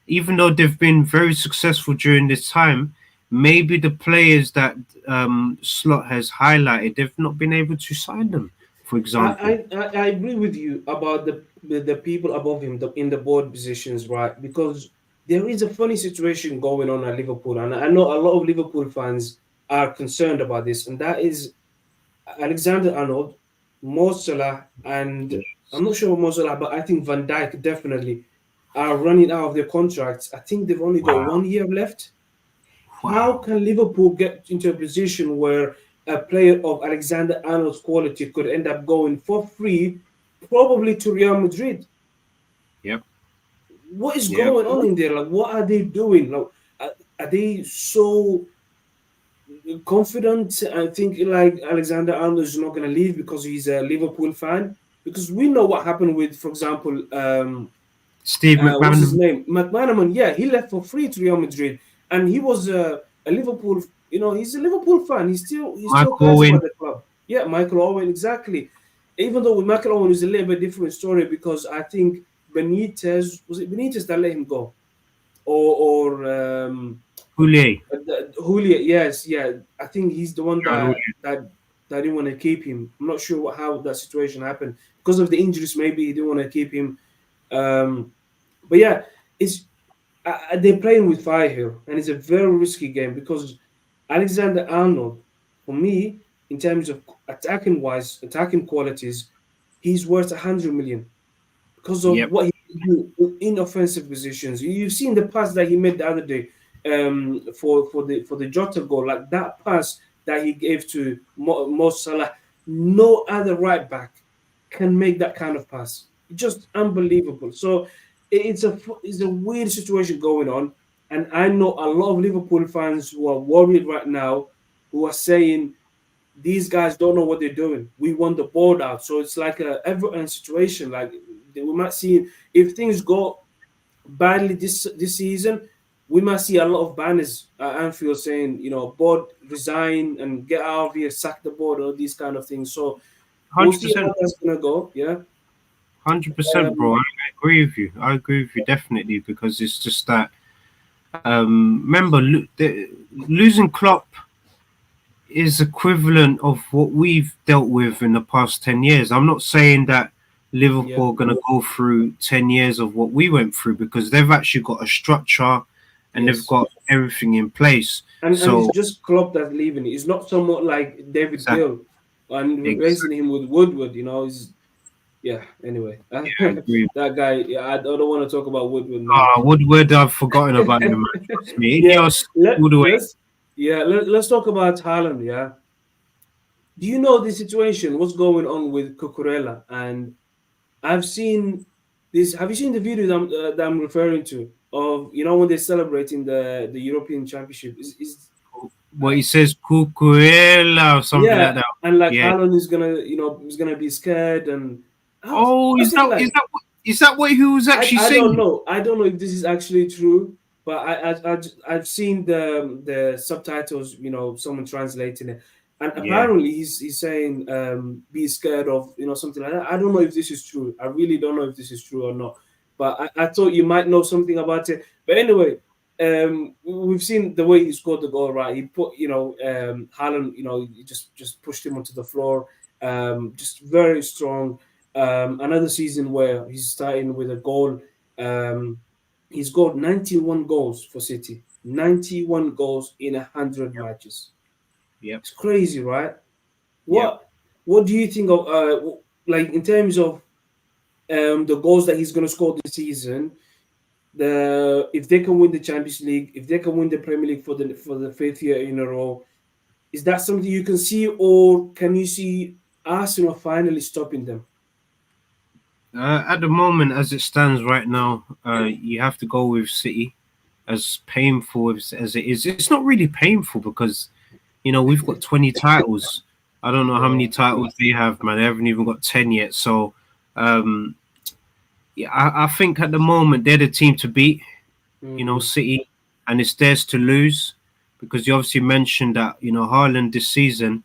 even though they've been very successful during this time, maybe the players that Slot has highlighted, they've not been able to sign them, for I, example. I agree with you about the people above him in the board positions, right? Because there is a funny situation going on at Liverpool, and I know a lot of Liverpool fans are concerned about this, and that is Alexander Arnold, Mo Salah, and I'm not sure Mo Salah, but I think Van Dijk definitely are running out of their contracts. I think they've only got Wow. 1 year left. How Wow. can Liverpool get into a position where a player of Alexander Arnold's quality could end up going for free, probably to Real Madrid? Yep. What is Yep. going on in there? Like, what are they doing? Like, are they so confident and think like Alexander Arnold is not going to leave because he's a Liverpool fan? Because we know what happened with, for example, Steve what's his McManaman, name? McManaman. Yeah, he left for free to Real Madrid, and he was a Liverpool. He's a Liverpool fan. He still Michael cares about Owen, the club. Yeah, Michael Owen, exactly. Even though with Michael Owen is a little bit different story because I think Benitez, was it Benitez that let him go, or Houllier, Julia? Yes, yeah. I think he's the one John that didn't want to keep him. I'm not sure how that situation happened because of the injuries. Maybe he didn't want to keep him. Um, but yeah, it's they're playing with fire here, and it's a very risky game because Alexander Arnold, for me, in terms of attacking qualities, he's worth 100 million because of Yep. what he can do in offensive positions. You've seen the pass that he made the other day, for the Jota goal, like that pass that he gave to Mo Salah. No other right back can make that kind of pass. Just unbelievable. So it's a weird situation going on, and I know a lot of Liverpool fans who are worried right now, who are saying these guys don't know what they're doing. We want the board out. So it's like a Everton situation. Like we might see if things go badly this season, we might see a lot of banners at Anfield saying, board resign and get out of here, sack the board, all these kind of things. So we'll hundred see how percent, that's gonna go. Yeah. 100%, bro. Um, I agree with you. I agree with you definitely because it's just that. Remember, losing Klopp is equivalent of what we've dealt with in the past 10 years. I'm not saying that yeah. Liverpool are going to go through 10 years of what we went through because they've actually got a structure and they've Yes. got everything in place. And it's So just Klopp that's leaving. It's not somewhat like David exactly, Gill and replacing exactly. him with Woodward. Yeah. Anyway, I agree. that guy. Yeah, I don't want to talk about Woodward, man. Woodward, I've forgotten about him, man. Trust me. Yeah. Ineos Let all the way. let's Yeah, let's talk about Haaland. Yeah, do you know the situation? What's going on with Cucurella? And I've seen this. Have you seen the video that I'm referring to? Of when they're celebrating the European Championship. Is What he says, Cucurella or something like Yeah, that. and like Yeah. Haaland is gonna be scared, and Oh, I was thinking like is that what he was actually I don't saying? know. I don't know if this is actually true, but I've seen the subtitles. Someone translating it, and Yeah. apparently he's saying be scared of something like that. I don't know if this is true. I really don't know if this is true or not. But I thought you might know something about it. But anyway, we've seen the way he scored the goal. Right, he put Haaland. He just pushed him onto the floor. Just very strong. Another season where he's starting with a goal. Um, he's got 91 goals for City. 91 goals in 100 Yep. matches. Yep. It's crazy, right? Yep. What do you think of like in terms of the goals that he's going to score this season? If they can win the Champions League, if they can win the Premier League for the fifth year in a row, is that something you can see, or can you see Arsenal finally stopping them? At the moment, as it stands right now, you have to go with City. As painful as it is, it's not really painful because we've got 20 titles. I don't know how Yeah. many titles they have, man. They haven't even got 10 yet. So, um, yeah, I think at the moment they're the team to beat. Mm-hmm. City, and it's theirs to lose because you obviously mentioned that Haaland this season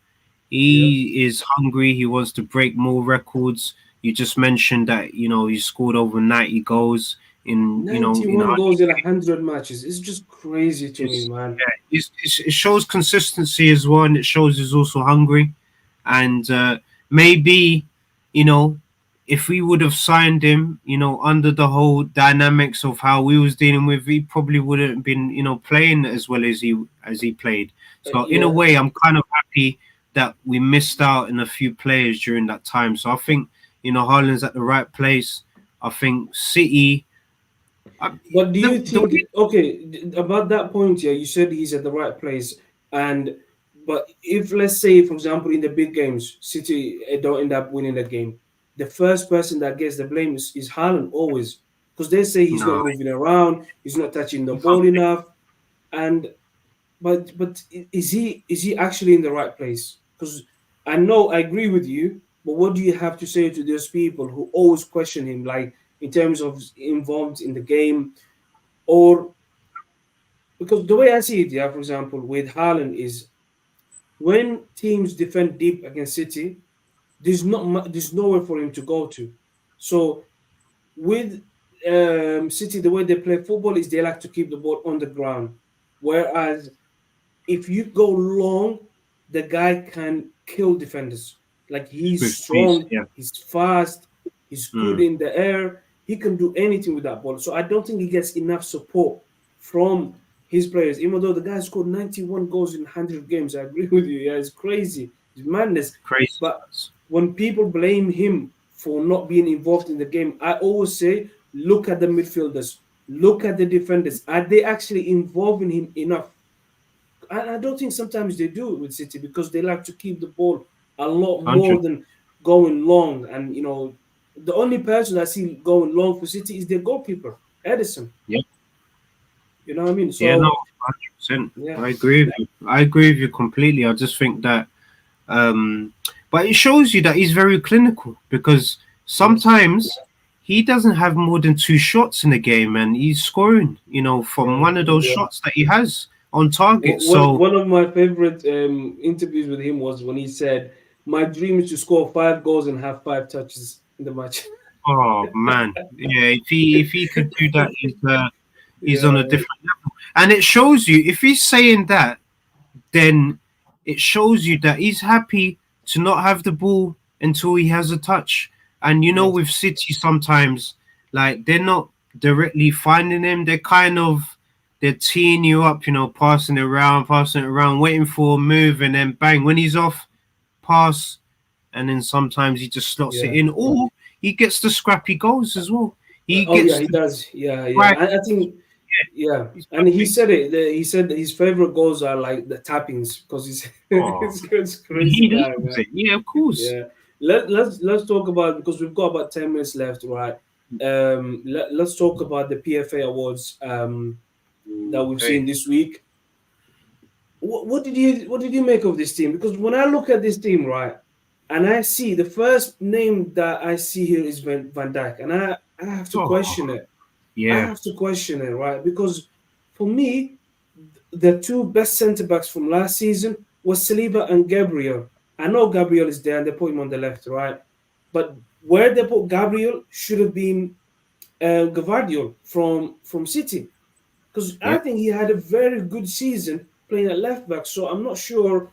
Yeah. he is hungry. He wants to break more records. You just mentioned that he scored over 90 goals in 91 100 goals in games. 100 matches. It's just crazy to me, It's, man. yeah, it shows consistency as well, and it shows he's also hungry. And maybe, you know, if we would have signed him, under the whole dynamics of how we was dealing with, he probably wouldn't been, playing as well as he played. So in a Yeah. way, I'm kind of happy that we missed out in a few players during that time. So I think, Haaland's at the right place. I think City. I, But do you the think, okay, about that point here, you said he's at the right place. And, but if, let's say, for example, in the big games, City don't end up winning the game, the first person that gets the blame is Haaland always. Because they say he's not No, moving around, he's not touching the you can't ball enough. And but is he actually in the right place? Because I know I agree with you, but what do you have to say to those people who always question him, like in terms of involved in the game, or because the way I see it, yeah, for example, with Haaland is when teams defend deep against City, there's nowhere for him to go to. So with City, the way they play football is they like to keep the ball on the ground, whereas if you go long, the guy can kill defenders. Like he's with peace. strong, Yeah. he's fast, he's good Mm. in the air. He can do anything with that ball. So I don't think he gets enough support from his players. Even though the guy scored 91 goals in 100 games, I agree with you. Yeah, it's crazy, it's madness. Crazy. But when people blame him for not being involved in the game, I always say, look at the midfielders, look at the defenders. Are they actually involving him enough? I don't think sometimes they do it with City because they like to keep the ball a lot 100. more than going long. And the only person I see going long for City is their goalkeeper, Edison. Yeah. You know what I mean? Yeah. No. So 100%. yeah, I agree with you. I agree with you completely. I just think that, um, but it shows you that he's very clinical because yes, sometimes he doesn't have more than two shots in the game, and he's scoring. From yeah. one of those shots that he has on target. One So, one of my favorite interviews with him was when he said, "My dream is to score 5 goals and have 5 touches in the match." oh man, yeah. If he could do that, he's on a Yeah, different level. And it shows you if he's saying that, then it shows you that he's happy to not have the ball until he has a touch. And yes, with City sometimes, like they're not directly finding him, they're teeing you up, passing it around, waiting for a move, and then bang, when he's off, pass, and then sometimes he just slots it yeah. in, or he gets the scrappy goals as well. He Oh yeah, gets he the does. Yeah, yeah. right. I think. yeah, He's and he perfect. said it. He said that his favorite goals are like the tappings because he's Oh, it's crazy he guy, loves man. it. Yeah, of course. Yeah. Let's talk about because we've got about 10 minutes left, right? Let's talk about the PFA awards that we've Okay. seen this week. What did you make of this team? Because when I look at this team, right, and I see the first name that I see here is Van Dijk, and I have to Oh, question it. I yeah, have to question it, right? Because for me, the two best centre backs from last season was Saliba and Gabriel. I know Gabriel is there and they put him on the left, right? But where they put Gabriel should have been Gavardiol from City because I yep, think he had a very good season playing at left back. So I'm not sure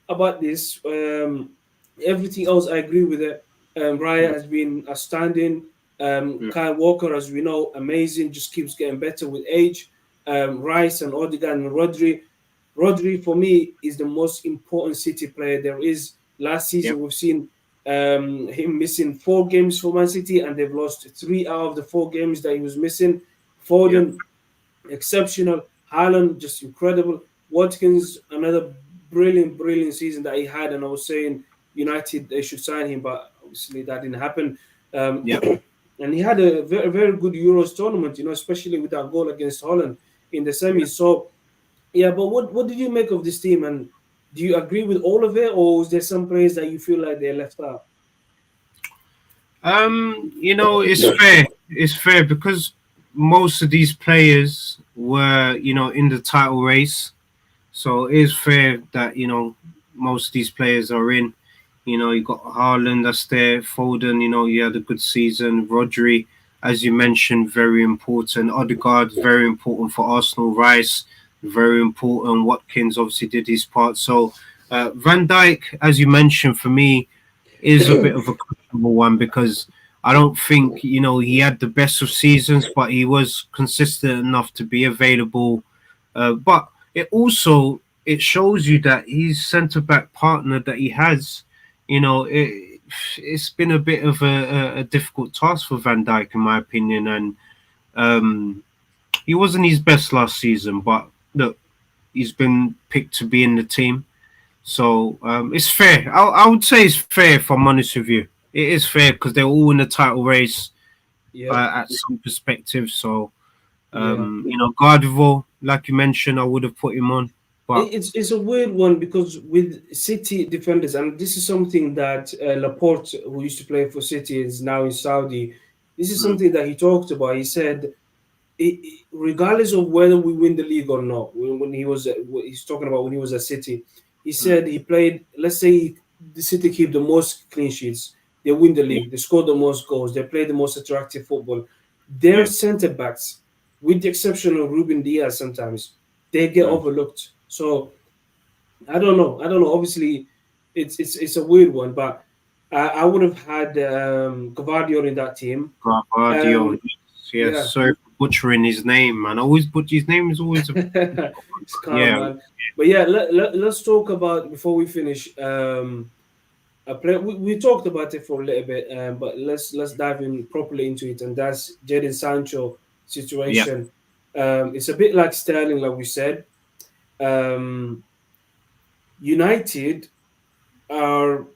about this. Everything else, I agree with it. Raya mm, has been outstanding. mm, Kyle Walker, as we know, amazing, just keeps getting better with age. Rice and Odegaard and Rodri. Rodri, for me, is the most important City player there is. Last yep, season, we've seen him missing 4 games for Man City, and they've lost 3 out of the 4 games that he was missing. yep, Foden, exceptional. Halland, just incredible. Watkins, another brilliant, brilliant season that he had. And I was saying United they should sign him, but obviously that didn't happen. yep. And he had a very, very good Euros tournament, especially with that goal against Holland in the Yeah. semis. So yeah, but what did you make of this team? And do you agree with all of it, or is there some players that you feel like they're left out? It's fair. It's fair because most of these players were, in the title race. So it is fair that, most of these players are in. You got Haaland that's there, Foden, he had a good season. Rodri, as you mentioned, very important. Odegaard, very important for Arsenal. Rice, very important. Watkins obviously did his part. So Van Dijk, as you mentioned, for me, is a bit of a questionable one because I don't think, he had the best of seasons, but he was consistent enough to be available. But it shows you that his centre back partner that he has, it's been a bit of a difficult task for Van Dijk, in my opinion. And um, he wasn't his best last season, but look, he's been picked to be in the team. So it's fair. I would say it's fair if I'm honest with you. It is fair because they're all in the title race Yep. at some perspective. So Yeah. Gardivo, like you mentioned, I would have put him on, but It's a weird one because with City defenders, and this is something that Laporte, who used to play for City, is now in Saudi. This is mm, something that he talked about. He said, regardless of whether we win the league or not, when he was he's talking about when he was at City, he mm, said he played. Let's say the City keep the most clean sheets, they win the yeah, league, they score the most goals, they play the most attractive football. Their yeah, centre backs, with the exception of Ruben Diaz, sometimes they get mm, overlooked. So I don't know. I don't know. Obviously, it's a weird one, but I would have had Gvardiol in that team. Garbadio. Um, Yes, yeah, sorry for butchering his name, man. I always butcher his name. Is always a it's calm, yeah, man. But yeah, let's talk about before we finish. A play, we talked about it for a little bit, but let's dive in properly into it, and that's Jadon Sancho yeah, situation. It's a bit like Sterling, like we said. Um, United are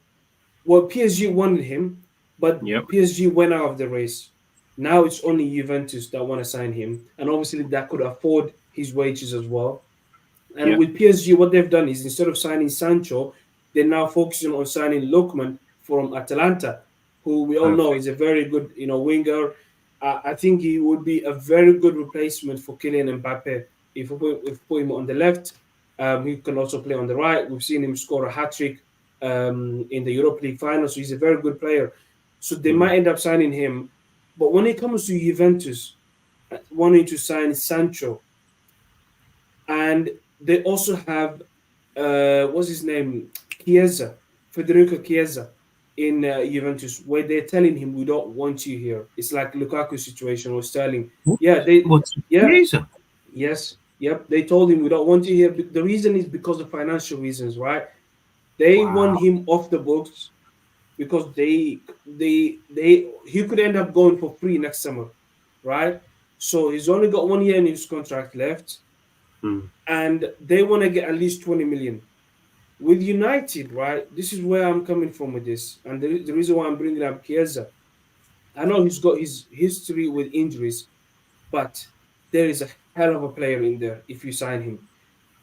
well, PSG wanted him, but yep, PSG went out of the race. Now it's only Juventus that want to sign him, and obviously that could afford his wages as well. And yep, with PSG, what they've done is instead of signing Sancho, they're now focusing on signing Lookman from Atalanta, who we all know perfect. is a very good, winger. I think he would be a very good replacement for Kylian Mbappe if we put him on the left. He can also play on the right. We've seen him score a hat trick in the Europa League final, so he's a very good player. So they Mm, might end up signing him. But when it comes to Juventus wanting to sign Sancho, and they also have what's his name, Chiesa, Federico Chiesa in Juventus, where they're telling him we don't want you here. It's like Lukaku situation or Sterling. what? Yeah, they, What's yeah, Chiesa? yes, yep. They told him we don't want you here. The reason is because of financial reasons, right? They want Wow. him off the books because they he could end up going for free next summer, right? So he's only got 1 year in his contract left, mm, and they want to get at least 20 million. With United, right? This is where I'm coming from with this, and the reason why I'm bringing up Chiesa. I know he's got his history with injuries, but there is a hell of a player in there if you sign him.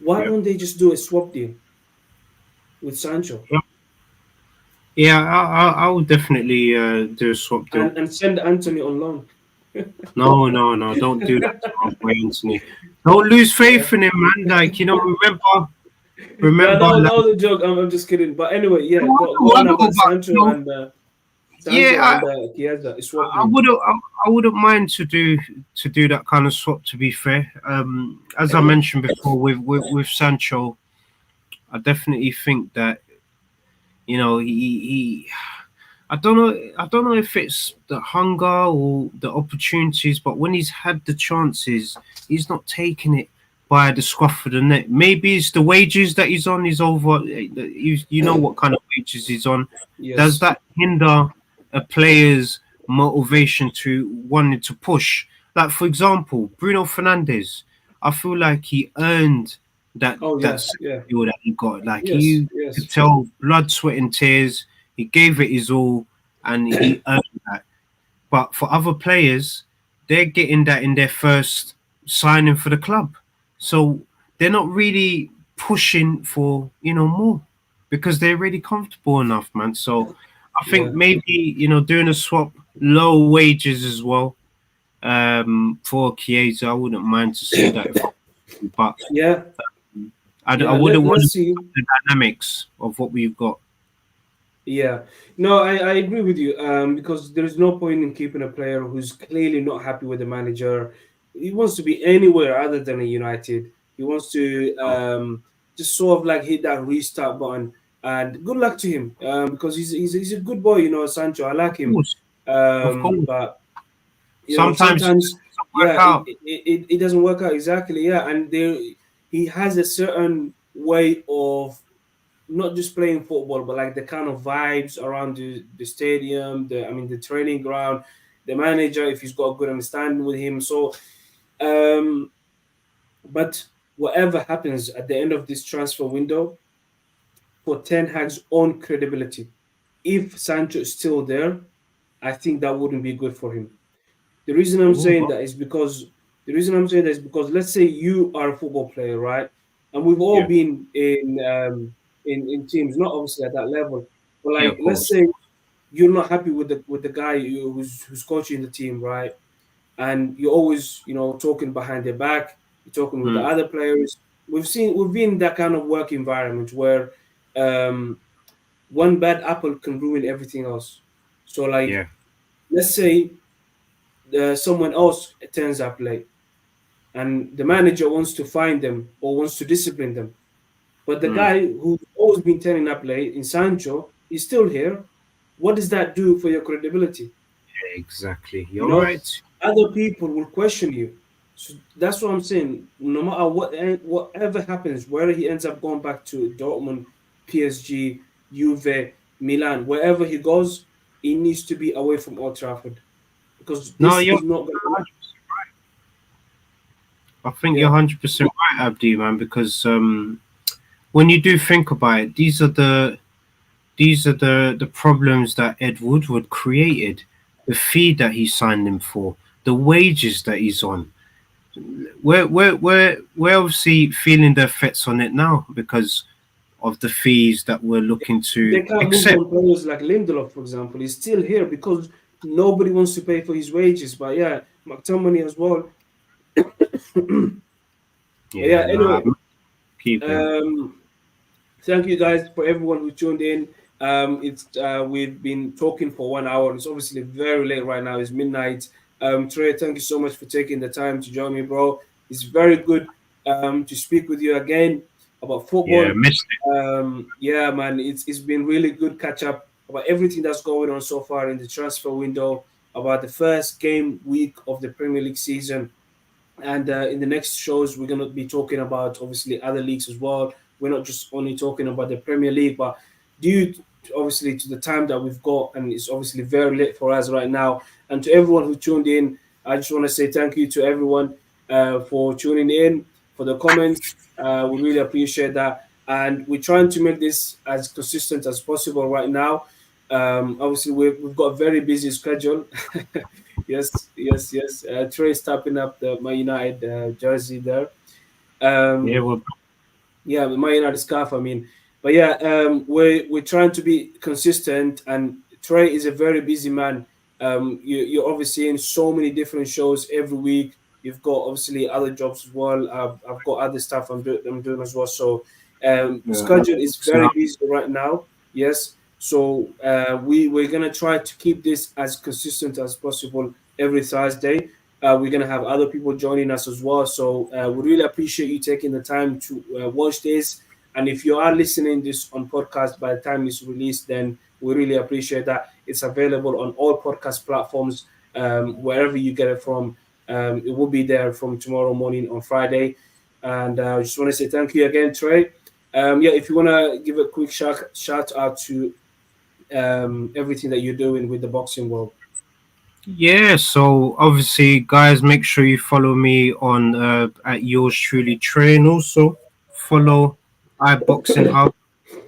Why yeah. don't they just do a swap deal with Sancho Yeah, yeah, I would definitely do a swap deal. and send Anthony on loan? No, no, no, don't do that to my boy Anthony. Don't lose Yeah. faith in him, man. Like, No, remember, that like, was a joke. I'm just kidding. But anyway, yeah, no, go I on know, about but Sancho yeah, and Chiesa, a swap I deal. wouldn't, I wouldn't mind to do that kind of swap. To be fair, as I mentioned before, with Sancho, I definitely think that he I don't know if it's the hunger or the opportunities, but when he's had the chances, he's not taking it by the scruff of the neck. Maybe it's the wages that he's on. He's over. You know what kind of wages he's on. Does Yes. that hinder a player's motivation to wanting to push? Like for example, Bruno Fernandes. I feel like he earned Oh that yeah, yeah. deal that he got. Like Yes, he could yes. tell blood, sweat, and tears. He gave it his all, and he earned that. But for other players, they're getting that in their first signing for the club, so they're not really pushing for more because they're really comfortable enough, man. So I think Yeah. maybe doing a swap, low wages as well. For Chiesa, I wouldn't mind to see that, but Yeah. I Yeah. wouldn't want to Let's mess see. up the dynamics of what we've got. Yeah, no, I agree with you. Because there is no point in keeping a player who's clearly not happy with the manager. He wants to be anywhere other than a United. He wants to Of just sort of like hit that restart button. And good luck to him, because he's a good boy. Sancho. I like him. course, of course. But Sometimes it sometimes, doesn't work yeah, out. it doesn't work out exactly. Yeah, and there he has a certain way of not just playing football, but like the kind of vibes around the stadium, the training ground, the manager, if he's got a good understanding with him. So, um, but whatever happens at the end of this transfer window, for Ten Hag's own credibility, if Sancho is still there, I think that wouldn't be good for him. The reason I'm Oh, saying that is because let's say you are a football player, right? And we've all yeah, been in teams, not obviously at that level, but yeah, like of let's course. say you're not happy with the guy who's coaching the team, right? And you're always talking behind their back, you're talking with the Mm, other players. We've been in that kind of work environment where um, one bad apple can ruin everything else. So like yeah. let's say someone else turns up late and the manager wants to find them or wants to discipline them. But the Mm, guy who's always been turning up late in Sancho is still here. What does that do for your credibility? exactly. You You're know, right. other people will question you. So that's what I'm saying. No matter whatever happens, whether he ends up going back to Dortmund, PSG, Juve, Milan, wherever he goes, he needs to be away from Old Trafford because No, this you're. is not going to. I think you're Yeah, 100% right, Abdi, man. Because when you do think about it, these are the problems that Ed Woodward created. The fee that he signed him for, the wages that he's on. We're obviously feeling the effects on it now because of the fees that we're looking to they can't move accept. on players like Lindelof, for example. He's still here because nobody wants to pay for his wages. But yeah, McTominay as well. But yeah, Yeah, no, anyway, I'm keep him. um, thank you guys for everyone who tuned in. It's we've been talking for 1 hour. It's obviously very late right now. It's midnight. Trey, thank you so much for taking the time to join me, bro. It's very good to speak with you again about Yeah, football. missed Yeah, man, it's been really good catch up about everything that's going on so far in the transfer window, about the first game week of the Premier League season. And in the next shows, we're going to be talking about obviously other leagues as well. We're not just only talking about the Premier League, but due obviously to the time that we've got, and it's obviously very late for us right now, and to everyone who tuned in, I just want to say thank you to everyone for tuning in, for the comments. We really appreciate that. And we're trying to make this as consistent as possible right now. Obviously, we've got a very busy schedule. Yes, yes, yes. Trey's tapping up the Man United jersey there. Yeah, Um, well, yeah, the Man United scarf. I mean, but yeah, we're trying to be consistent, and Trey is a very busy man. You're obviously seeing so many different shows every week. You've got obviously other jobs as well. I've got other stuff I'm doing as well. So yeah, schedule is so very busy right now. Yes. So we're gonna try to keep this as consistent as possible every Thursday. We're gonna have other people joining us as well. So we really appreciate you taking the time to watch this. And if you are listening this on podcast by the time it's released, then we really appreciate that. It's available on all podcast platforms, wherever you get it from. It will be there from tomorrow morning on Friday. And I just want to say thank you again, Trey. Yeah, if you want to give a quick shout out to everything that you're doing with the boxing world. yeah, so obviously, guys, make sure you follow me on at yours truly train. Also, follow iBoxing Hub.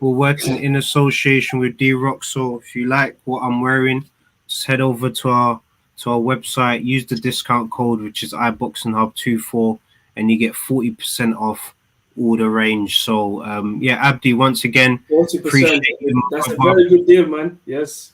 We're working in association with D Rock. So if you like what I'm wearing, just head over to our website. Use the discount code, which is iBoxing Hub 24, and you get 40% off all the range. So yeah, Abdi, once again, 40%. appreciate you, That's my a brother. very good deal, man. Yes.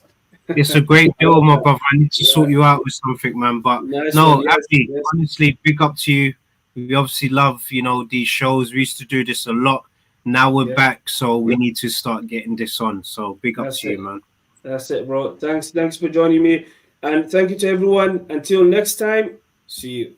It's a great I deal, love my that. brother. I need to sort Yeah. you out with something, man. But Nice one. no, Yes. Abdi, Yes. honestly, big up to you. We obviously love, these shows. We used to do this a lot. Now we're Yeah. back, so we need to start getting this on. So big up That's to you, it. man. That's it, bro. Thanks for joining me. And thank you to everyone. Until next time, see you.